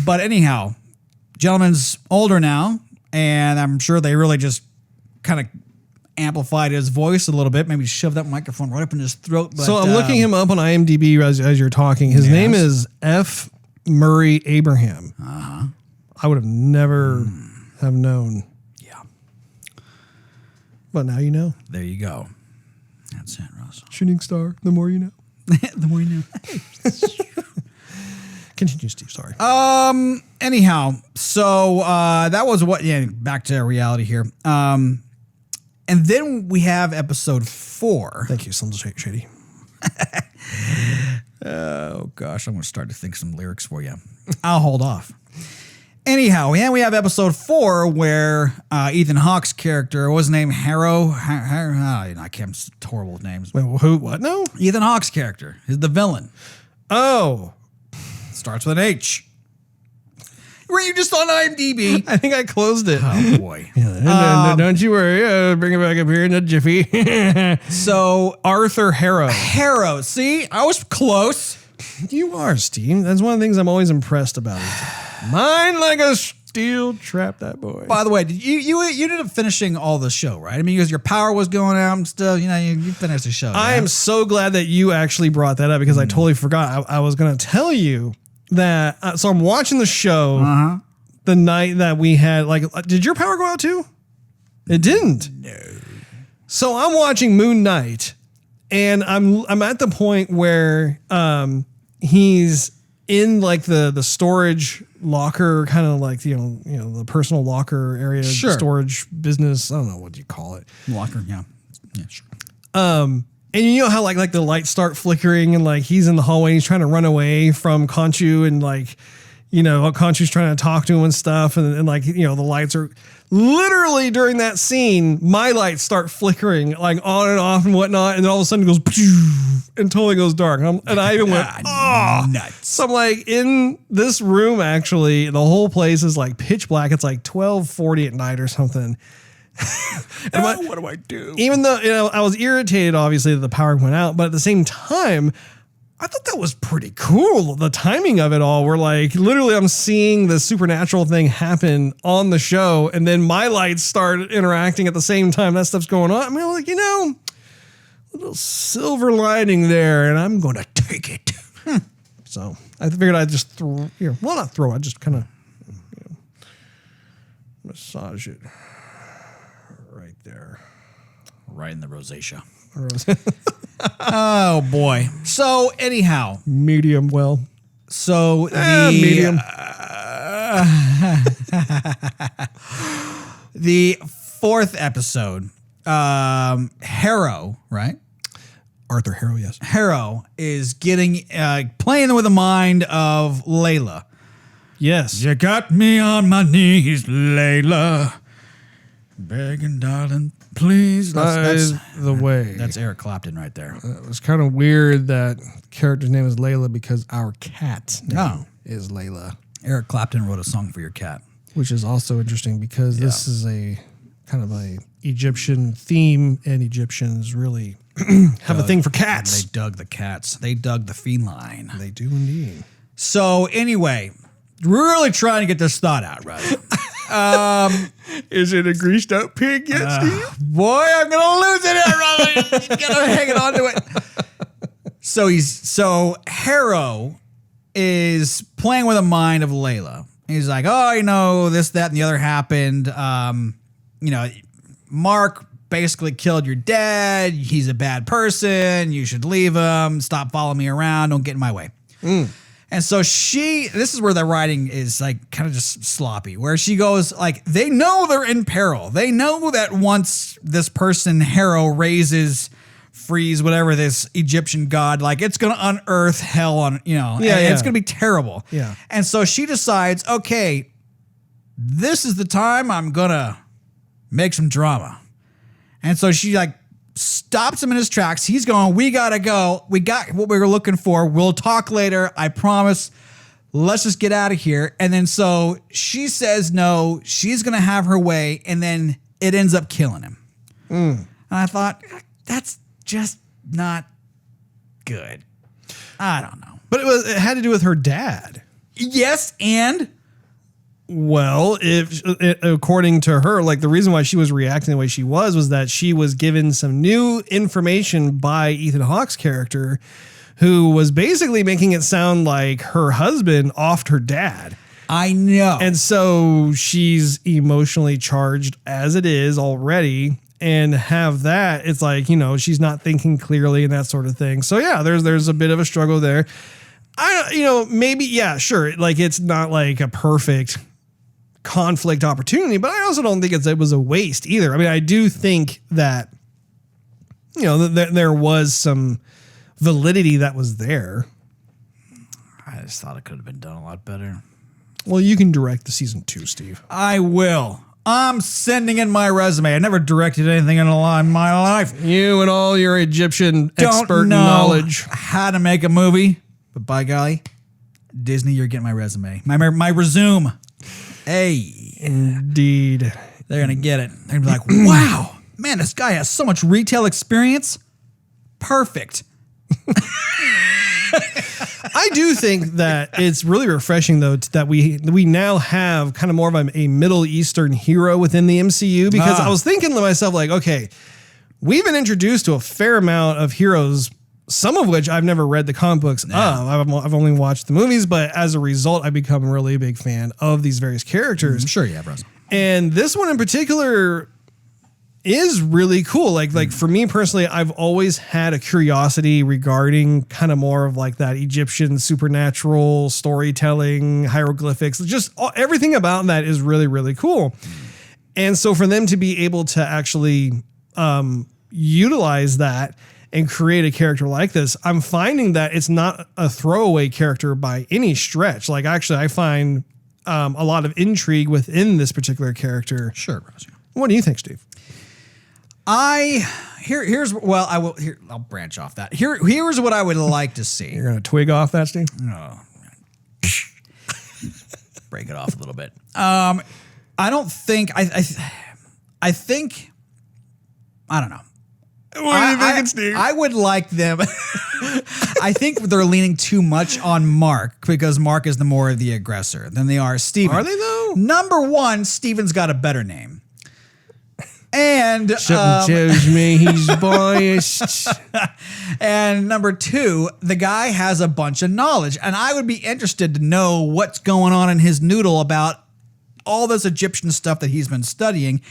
B: But anyhow, gentleman's older now, and I'm sure they really just kind of amplified his voice a little bit, maybe shoved that microphone right up in his throat. But,
A: so I'm looking him up on IMDb as you're talking. His name is F. Murray Abraham.
B: Uh-huh.
A: I would have never have known.
B: Yeah.
A: But now you know.
B: There you go. That's it, Russ.
A: Shooting star, the more you know.
B: The more you know.
A: Continue, Steve. Sorry.
B: Anyhow, so that was what. Yeah, back to reality here. And then we have episode 4.
A: Thank you, Slim Shady.
B: Oh gosh, I'm going to start to think some lyrics for you. I'll hold off. Anyhow, yeah, we have episode 4 where Ethan Hawke's character was named Harrow. I can't. Horrible names.
A: Wait, who? What? No.
B: Ethan Hawke's character is the villain.
A: Oh,
B: starts with an H. Were you just on IMDb?
A: I think I closed it.
B: Oh boy.
A: No, don't you worry. Bring it back up here in a jiffy.
B: So
A: Arthur Harrow.
B: Harrow. See, I was close.
A: You are, Steve. That's one of the things I'm always impressed about. Mind like a steel trap, that boy.
B: By the way, you ended up finishing all the show, right? I mean, because your power was going out and stuff. You finished the show.
A: I am so glad that you actually brought that up because I totally forgot. I was going to tell you that. So I'm watching the show the night that we had. Like, did your power go out too? It didn't.
B: No.
A: So I'm watching Moon Knight, and I'm at the point where he's in like the storage locker, kind of like you know the personal locker area, storage business. I don't know what you call it.
B: Locker, yeah, sure.
A: And you know how like the lights start flickering and like he's in the hallway and he's trying to run away from Khonshu and like, you know, Khonshu's trying to talk to him and stuff. And like, you know, the lights are literally during that scene, my lights start flickering like on and off and whatnot. And then all of a sudden it goes and totally goes dark. And I even went, oh,
B: nuts.
A: So I'm like in this room, actually, the whole place is like pitch black. It's like 12:40 at night or something.
B: What do I do?
A: Even though, you know, I was irritated, obviously, that the power went out, but at the same time, I thought that was pretty cool. The timing of it all, where like literally I'm seeing the supernatural thing happen on the show, and then my lights start interacting at the same time that stuff's going on. I mean, like, you know, a little silver lining there, and I'm going to take it. So I figured I'd just I'd just kind of massage it. Right there.
B: Right in the rosacea. Oh, boy. So, anyhow.
A: Medium well.
B: So,
A: medium.
B: The fourth episode, Harrow, right?
A: Arthur Harrow, yes.
B: Harrow is getting, playing with the mind of Layla.
A: Yes.
B: You got me on my knees, Layla. Begging, darling, please.
A: That's the way.
B: That's Eric Clapton right there.
A: It was kind of weird that the character's name is Layla because our cat's name is Layla.
B: Eric Clapton wrote a song for your cat.
A: Which is also interesting because this is a kind of a Egyptian theme, and Egyptians really have a thing for cats.
B: They dug the cats. They dug the feline.
A: They do indeed.
B: So anyway, really trying to get this thought out, right?
A: Is it a greased up pig yet, Steve?
B: Boy, I'm gonna lose it here, Robin. Gotta hang on to it. So Harrow is playing with the mind of Layla. He's like, oh, you know, this, that, and the other happened. You know, Marc basically killed your dad. He's a bad person. You should leave him. Stop following me around. Don't get in my way. And so this is where the writing is like kind of just sloppy, where she goes like, they know they're in peril. They know that once this person, Harrow, frees whatever this Egyptian god, like it's going to unearth hell on, you know, it's going to be terrible.
A: Yeah.
B: And so she decides, okay, this is the time I'm going to make some drama. And so she like stops him in his tracks. He's going, we got to go. We got what we were looking for. We'll talk later. I promise. Let's just get out of here. And then so she says no, she's going to have her way. And then it ends up killing him. And I thought, that's just not good. I don't know.
A: But it had to do with her dad.
B: Yes, and...
A: Well, according to her, like the reason why she was reacting the way she was that she was given some new information by Ethan Hawke's character, who was basically making it sound like her husband offed her dad.
B: I know.
A: And so she's emotionally charged as it is already, and have that, it's like, you know, she's not thinking clearly and that sort of thing. So yeah, there's a bit of a struggle there. Maybe, yeah, sure. Like it's not like a perfect conflict opportunity, but I also don't think it was a waste either. I mean, I do think that, you know, there was some validity that was there.
B: I just thought it could have been done a lot better.
A: Well, you can direct the season 2, Steve.
B: I will. I'm sending in my resume. I never directed anything in my life.
A: You and all your Egyptian expert
B: Don't know
A: knowledge.
B: How to make a movie, but by golly, Disney, you're getting my resume. My resume. Hey.
A: Indeed.
B: They're going to get it. They're going to be like, wow, man, this guy has so much retail experience. Perfect.
A: I do think that it's really refreshing, though, that we now have kind of more of a Middle Eastern hero within the MCU, because I was thinking to myself, like, okay, we've been introduced to a fair amount of heroes, some of which I've never read the comic books of. I've only watched the movies, but as a result, I've become a really big fan of these various characters.
B: I'm sure you have, Russ.
A: And this one in particular is really cool. Like for me personally, I've always had a curiosity regarding kind of more of like that Egyptian supernatural storytelling, hieroglyphics, just everything about that is really, really cool. And so for them to be able to actually utilize that and create a character like this, I'm finding that it's not a throwaway character by any stretch. Like, actually, I find a lot of intrigue within this particular character.
B: Sure, Russ.
A: What do you think, Steve?
B: I'll branch off that. Here's what I would like to see.
A: You're going to twig off that, Steve?
B: No. Break it off a little bit. I don't think I think I don't know.
A: What are you thinking, Steve?
B: I would like them. I think they're leaning too much on Marc because Marc is the more of the aggressor than they are Steven.
A: Are they though?
B: Number one, Steven's got a better name. And
A: something tells me he's biased.
B: And number two, the guy has a bunch of knowledge, and I would be interested to know what's going on in his noodle about all this Egyptian stuff that he's been studying.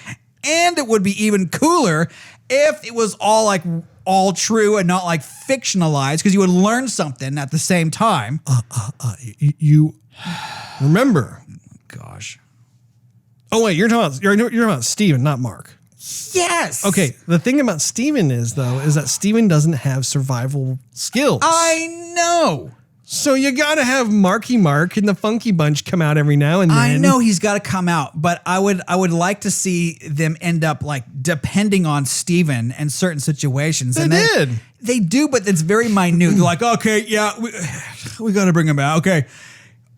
B: And it would be even cooler if it was all true and not like fictionalized, because you would learn something at the same time.
A: You remember?
B: Gosh.
A: Oh wait, you're talking about Steven, not Marc.
B: Yes.
A: Okay. The thing about Steven is that Steven doesn't have survival skills.
B: I know.
A: So you got to have Marky Mark and the Funky Bunch come out every now and then.
B: I know he's got to come out, but I would like to see them end up like depending on Steven in certain situations. They do, but it's very minute. They're like, okay, yeah, we got to bring him out.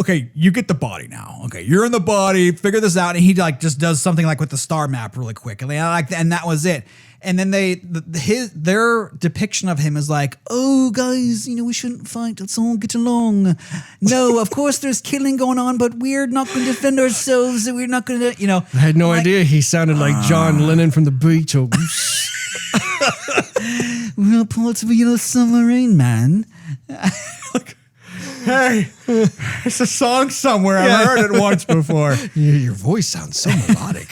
B: Okay, you get the body now. Okay, you're in the body. Figure this out, and he like just does something like with the star map really quick, and that was it. And then their depiction of him is like, oh guys, we shouldn't fight. Let's all get along. No, of course there's killing going on, but we're not going to defend ourselves. We're not going to,
A: I had no idea he sounded like John Lennon from the Beatles.
B: We're parts of a submarine, man.
A: Hey,
B: it's a song somewhere. I've heard it once before.
A: Your voice sounds so melodic.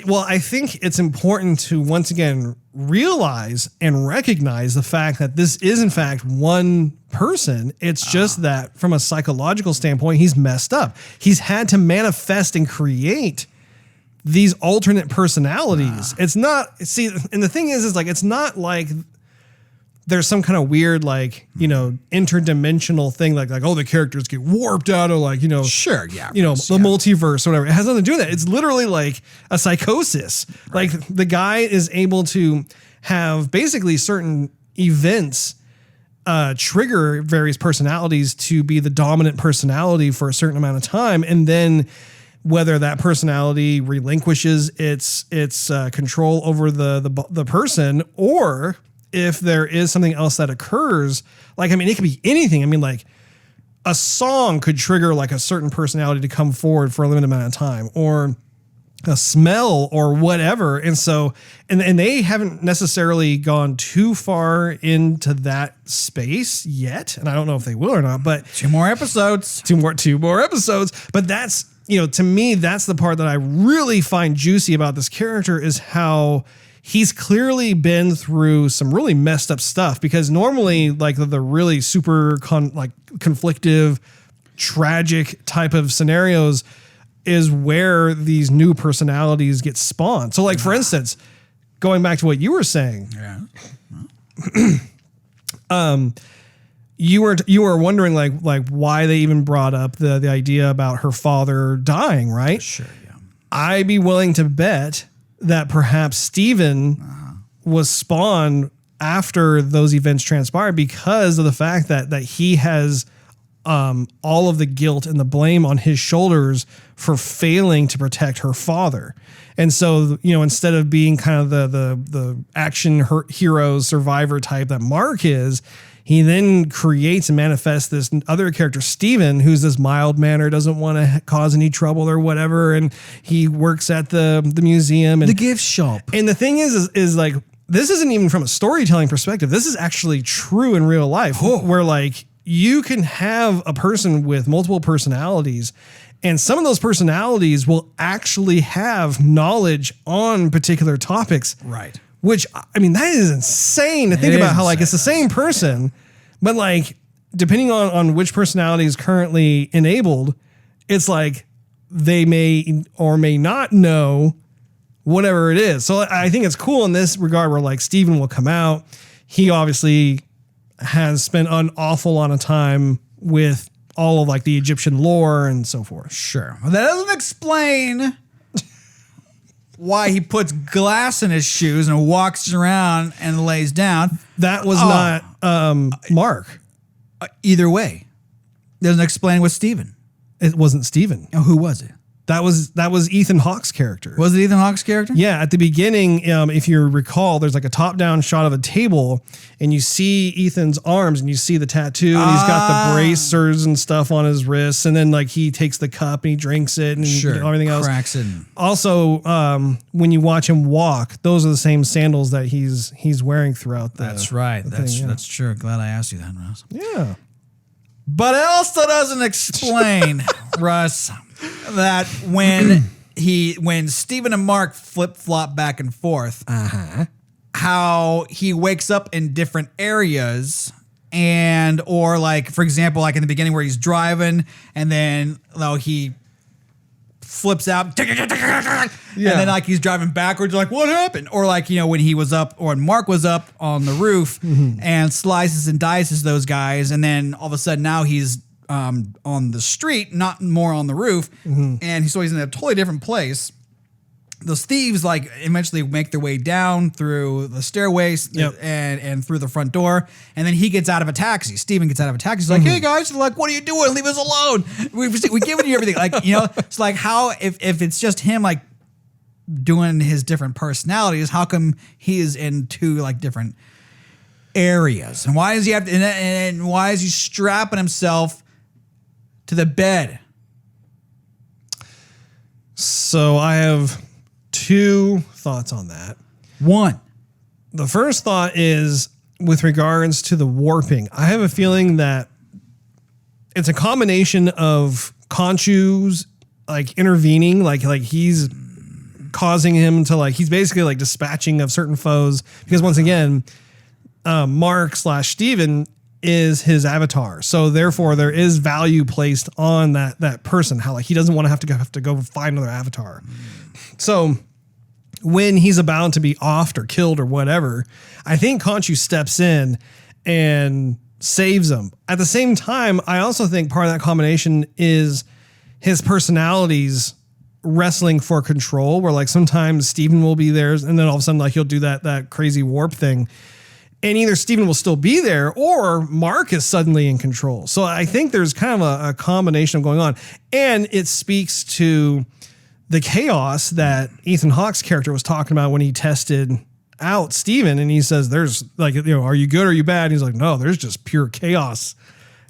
A: Well, I think it's important to once again realize and recognize the fact that this is in fact one person. It's just that from a psychological standpoint, he's messed up. He's had to manifest and create these alternate personalities. It's not, and the thing is like, it's not like there's some kind of weird, like, interdimensional thing, like, oh, the characters get warped out of
B: sure, yeah,
A: the multiverse or whatever. It has nothing to do with that. It's literally like a psychosis. Right. Like the guy is able to have basically certain events trigger various personalities to be the dominant personality for a certain amount of time, and then whether that personality relinquishes its control over the person, or if there is something else that occurs, it could be anything. Like a song could trigger like a certain personality to come forward for a limited amount of time, or a smell or whatever. And so, and they haven't necessarily gone too far into that space yet. And I don't know if they will or not, but
B: two more episodes.
A: But that's, to me, that's the part that I really find juicy about this character, is how he's clearly been through some really messed up stuff, because normally like the really super conflictive, tragic type of scenarios is where these new personalities get spawned. So like, for instance, going back to what you were saying, you were wondering like why they even brought up the idea about her father dying, right?
B: Sure, yeah.
A: I'd be willing to bet that perhaps Steven was spawned after those events transpired, because of the fact that he has all of the guilt and the blame on his shoulders for failing to protect her father. And so, instead of being kind of the action hero survivor type that Marc is, he then creates and manifests this other character, Steven, who's this mild-mannered, doesn't want to cause any trouble or whatever, and he works at the museum and
B: the gift shop.
A: And the thing is like, this isn't even from a storytelling perspective. This is actually true in real life, where like you can have a person with multiple personalities, and some of those personalities will actually have knowledge on particular topics.
B: Right.
A: Which, that is insane to think about, how like it's the same person, but like depending on which personality is currently enabled, it's like they may or may not know whatever it is. So I think it's cool in this regard where like Steven will come out. He obviously has spent an awful lot of time with all of like the Egyptian lore and so forth.
B: Sure. Well, that doesn't explain why he puts glass in his shoes and walks around and lays down.
A: That was not Marc.
B: Either way. Doesn't explain with Steven.
A: It wasn't Steven.
B: Oh, who was it?
A: That was Ethan Hawke's character.
B: Was it Ethan Hawke's character?
A: Yeah, at the beginning, if you recall, there's like a top-down shot of a table, and you see Ethan's arms, and you see the tattoo, and he's got the bracers and stuff on his wrists, and then like he takes the cup and he drinks it, and everything else.
B: Cracks it.
A: Also, when you watch him walk, those are the same sandals that he's wearing throughout the.
B: That's right. That's true. Glad I asked you that, Russ.
A: Yeah.
B: But it also doesn't explain, Russ, that when Steven and Marc flip-flop back and forth, how he wakes up in different areas or like, for example, like in the beginning where he's driving and then he flips out and then like he's driving backwards, like what happened? Or like, when he was up or when Marc was up on the roof and slices and dices those guys, and then all of a sudden now he's on the street, not more on the roof, and so he's in a totally different place. Those thieves like eventually make their way down through the stairways and through the front door, and then he gets out of a taxi. Steven gets out of a taxi. He's like, "Hey guys," they're like, "What are you doing? Leave us alone. We've given you everything." Like it's like how if it's just him like doing his different personalities, how come he is in two like different areas, and why does he have to, and why is he strapping himself to the bed?
A: So I have two thoughts on that.
B: One,
A: the first thought is with regards to the warping. I have a feeling that it's a combination of Khonshu's like intervening, like he's causing him to like, he's basically like dispatching of certain foes, because once again, Marc/Steven is his avatar. So therefore there is value placed on that person, how like he doesn't want to have to go find another avatar. So when he's about to be offed or killed or whatever, I think Khonshu steps in and saves him. At the same time, I also think part of that combination is his personalities wrestling for control, where like sometimes Steven will be there and then all of a sudden like he'll do that crazy warp thing. And either Steven will still be there or Marc is suddenly in control. So I think there's kind of a combination of going on. And it speaks to the chaos that Ethan Hawke's character was talking about when he tested out Steven. And he says, there's like, are you good or are you bad? And he's like, no, there's just pure chaos,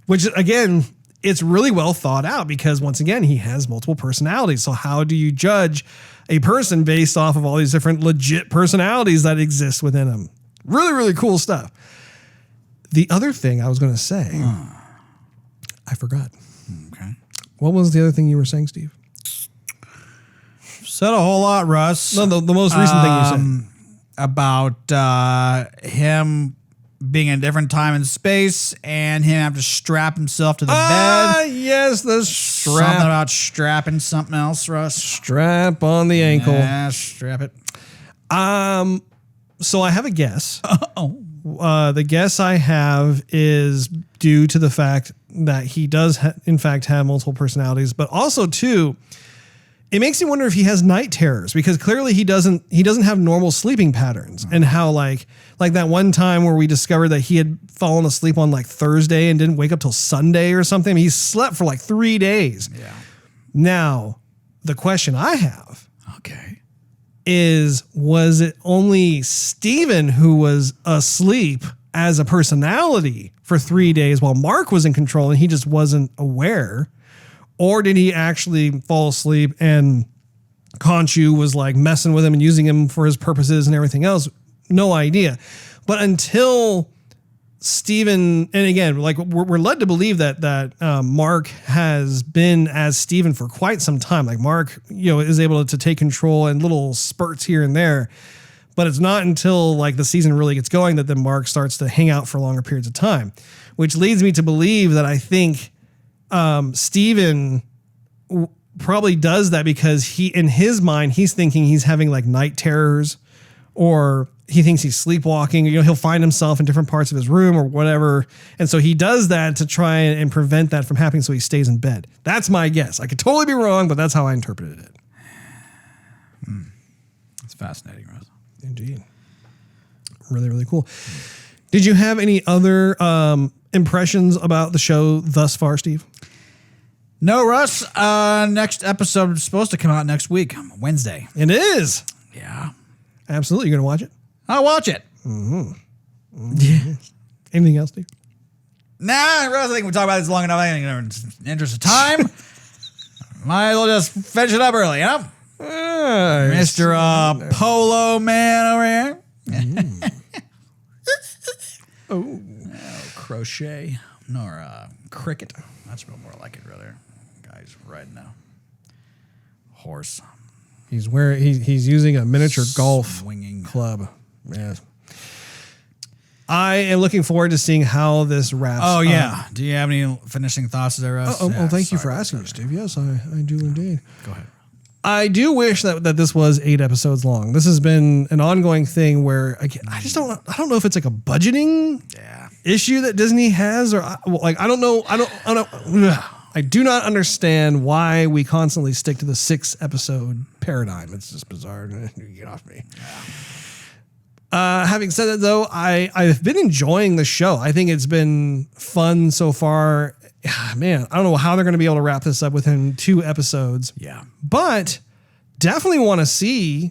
A: which again, it's really well thought out because once again, he has multiple personalities. So how do you judge a person based off of all these different legit personalities that exist within him? Really, really cool stuff. The other thing I was going to say, I forgot.
B: Okay.
A: What was the other thing you were saying, Steve?
B: Said a whole lot, Russ.
A: No, the most recent thing you said.
B: About him being in a different time and space and him having to strap himself to the bed.
A: Yes, the strap.
B: Something about strapping something else, Russ.
A: Strap on the ankle.
B: Yeah, strap it.
A: So I have a guess. The guess I have is due to the fact that he does in fact have multiple personalities, but also too, it makes me wonder if he has night terrors, because clearly he doesn't have normal sleeping patterns. And how like that one time where we discovered that he had fallen asleep on like Thursday and didn't wake up till Sunday or something. I mean, he slept for like 3 days.
B: Yeah.
A: Now, the question I have,
B: okay,
A: was it only Steven who was asleep as a personality for 3 days while Marc was in control and he just wasn't aware? Or did he actually fall asleep and Khonshu was like messing with him and using him for his purposes and everything else? No idea. But until Steven, and again, like we're led to believe that Marc has been as Steven for quite some time. Like Marc, is able to take control in little spurts here and there. But it's not until like the season really gets going that then Marc starts to hang out for longer periods of time, which leads me to believe that I think Steven probably does that because in his mind, he's thinking he's having like night terrors, or he thinks he's sleepwalking. He'll find himself in different parts of his room or whatever. And so he does that to try and prevent that from happening. So he stays in bed. That's my guess. I could totally be wrong, but that's how I interpreted it.
B: That's fascinating, Russ.
A: Indeed. Really, really cool. Did you have any other impressions about the show thus far, Steve?
B: No, Russ. Next episode is supposed to come out next week, Wednesday.
A: It is.
B: Yeah.
A: Absolutely. You're going to watch it?
B: I'll watch it.
A: Yeah. Anything else, Steve?
B: Nah, Russ, I think we talked about this long enough. I think in the interest of time, might as well just finish it up early, you know? Mr. Polo Man over here. Oh, crochet. Nor cricket. That's more like it, rather. Guy's riding a horse.
A: He's using a miniature golf
B: Swinging
A: club. Yeah. I am looking forward to seeing how this wraps up.
B: Oh, yeah. Do you have any finishing thoughts there, Russ?
A: Thank you for asking, Steve. Yes, I do indeed.
B: Go ahead.
A: I do wish that this was 8 episodes long. This has been an ongoing thing where again, I don't know if it's like a budgeting issue that Disney has, or like I don't know. I do not understand why we constantly stick to the 6 episode paradigm. It's just bizarre. Get off me. Having said that, though, I've been enjoying the show. I think it's been fun so far. Man, I don't know how they're going to be able to wrap this up within 2 episodes.
B: Yeah.
A: But definitely want to see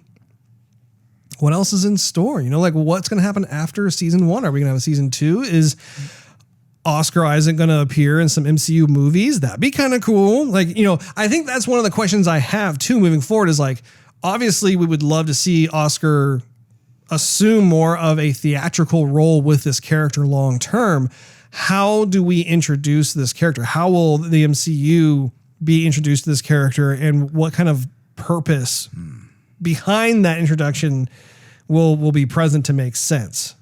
A: what else is in store. Like what's going to happen after season 1? Are we going to have a season 2? Is Oscar Isaac going to appear in some MCU movies? That'd be kind of cool. Like, I think that's one of the questions I have too moving forward is like, obviously we would love to see Oscar assume more of a theatrical role with this character long term. How do we introduce this character? How will the MCU be introduced to this character, and what kind of purpose behind that introduction will be present to make sense?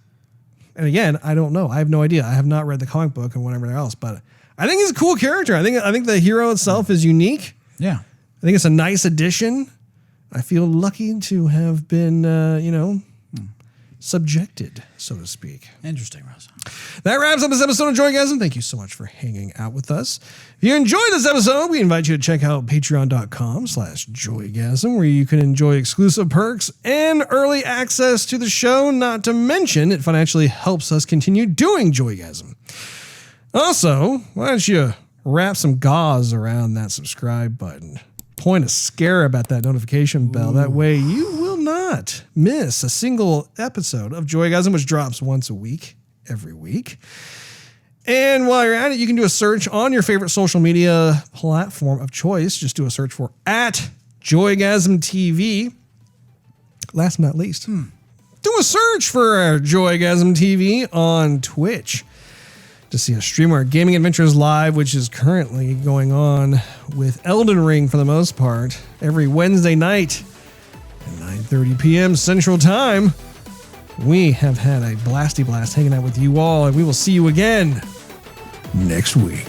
A: And again, I don't know. I have no idea. I have not read the comic book and whatever else, but I think he's a cool character. I think the hero itself is unique.
B: Yeah. I
A: think it's a nice addition. I feel lucky to have been, subjected, so to speak.
B: Interesting, Russ.
A: That wraps up this episode of Joygasm. Thank you so much for hanging out with us. If you enjoyed this episode, we invite you to check out patreon.com/Joygasm, where you can enjoy exclusive perks and early access to the show. Not to mention, it financially helps us continue doing Joygasm. Also, why don't you wrap some gauze around that subscribe button? Point a scarab at that notification bell. That way you will not miss a single episode of Joygasm, which drops once a week, every week. And while you're at it, you can do a search on your favorite social media platform of choice. Just do a search for @JoygasmTV. Last but not least, do a search for Joygasm TV on Twitch to see us stream our gaming adventures live, which is currently going on with Elden Ring for the most part, every Wednesday night at 9:30 p.m. Central Time. We have had a blasty blast hanging out with you all, and we will see you again next week.